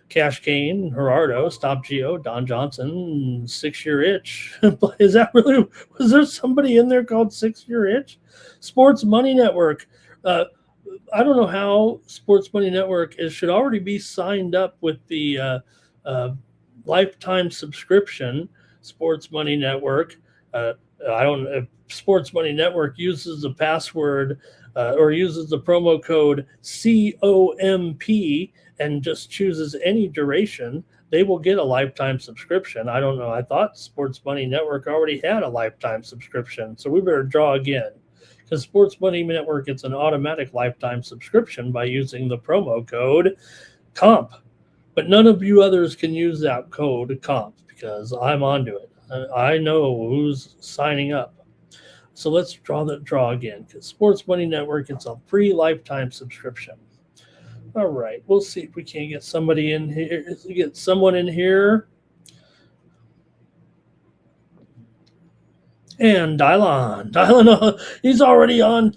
Cash Kane, Gerardo, Stop Geo, Don Johnson, 6-Year Itch. Is that really, was there somebody in there called 6-Year Itch? Sports Money Network. I don't know how Sports Money Network should already be signed up with the lifetime subscription. Sports Money Network. If Sports Money Network uses the password or uses the promo code COMP and just chooses any duration, they will get a lifetime subscription. I don't know. I thought Sports Money Network already had a lifetime subscription, so we better draw again. Because Sports Money Network gets an automatic lifetime subscription by using the promo code COMP. But none of you others can use that code COMP because I'm onto it. I know who's signing up. So let's draw again. Because Sports Money Network gets a free lifetime subscription. All right, we'll see if we can get somebody in here. Get someone in here. And Dylan, he's already on.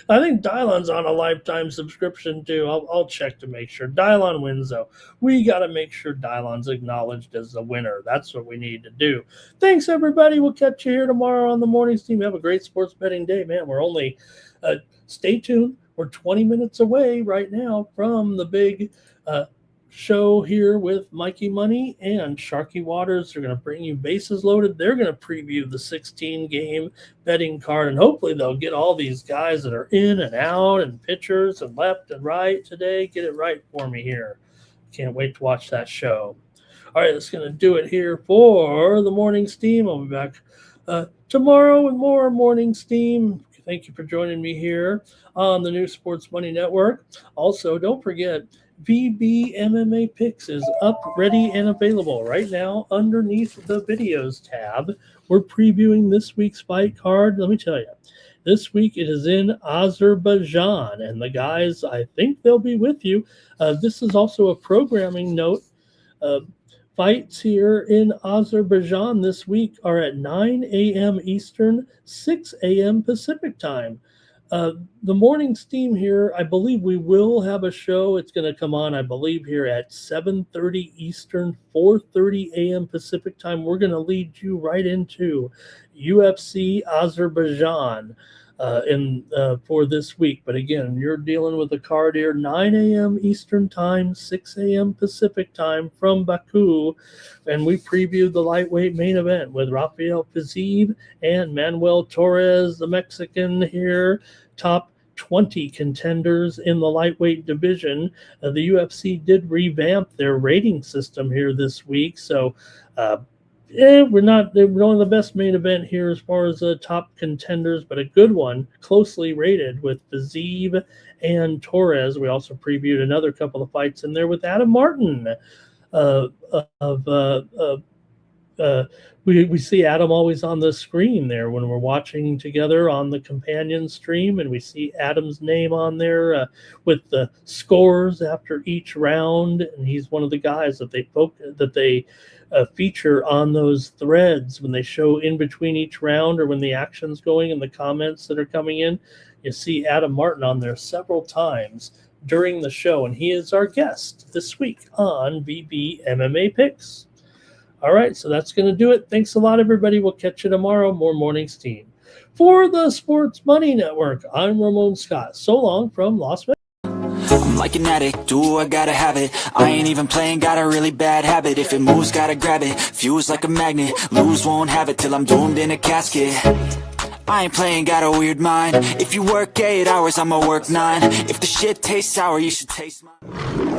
I think Dylan's on a lifetime subscription too. I'll check to make sure. Dylan wins though. We got to make sure Dylan's acknowledged as the winner. That's what we need to do. Thanks everybody. We'll catch you here tomorrow on the Morning Steam. Have a great sports betting day, man. We're only stay tuned. We're 20 minutes away right now from the big show here with Mikey Money and Sharky Waters. They're going to bring you bases loaded. They're going to preview the 16-game betting card, and hopefully they'll get all these guys that are in and out and pitchers and left and right today. Get it right for me here. Can't wait to watch that show. All right, that's going to do it here for the Morning Steam. I'll be back tomorrow with more Morning Steam. Thank you for joining me here on the new Sports Money Network. Also, don't forget, VB MMA Picks is up, ready, and available right now underneath the videos tab. We're previewing this week's fight card. Let me tell you, this week it is in Azerbaijan, and the guys, I think they'll be with you. This is also a programming note. Fights here in Azerbaijan this week are at 9 a.m. Eastern, 6 a.m. Pacific time. The morning steam here, I believe we will have a show. It's going to come on, I believe, here at 7:30 Eastern, 4:30 a.m. Pacific time. We're going to lead you right into UFC Azerbaijan for this week. But again, you're dealing with a card here, 9 a.m. Eastern time, 6 a.m. Pacific time from Baku. And we previewed the lightweight main event with Rafael Fiziev and Manuel Torres, the Mexican here, top 20 contenders in the lightweight division. The UFC did revamp their rating system here this week. So, we're not the best main event here as far as top contenders, but a good one, closely rated with Fiziev and Torres. We also previewed another couple of fights in there with Adam Martin. We see Adam always on the screen there when we're watching together on the companion stream, and we see Adam's name on there with the scores after each round, and he's one of the guys that they feature on those threads when they show in between each round or when the action's going and the comments that are coming in. You see Adam Martin on there several times during the show, and he is our guest this week on VB MMA Picks. All right, so that's going to do it. Thanks a lot, everybody. We'll catch you tomorrow. More Morning Steam. For the Sports Money Network, I'm Ramon Scott. So long from Las Vegas. I'm like an addict, do I gotta have it. I ain't even playing, got a really bad habit. If it moves, gotta grab it, fuse like a magnet. Lose, won't have it till I'm doomed in a casket. I ain't playing, got a weird mind. If you work 8 hours, I'ma work 9. If the shit tastes sour, you should taste mine.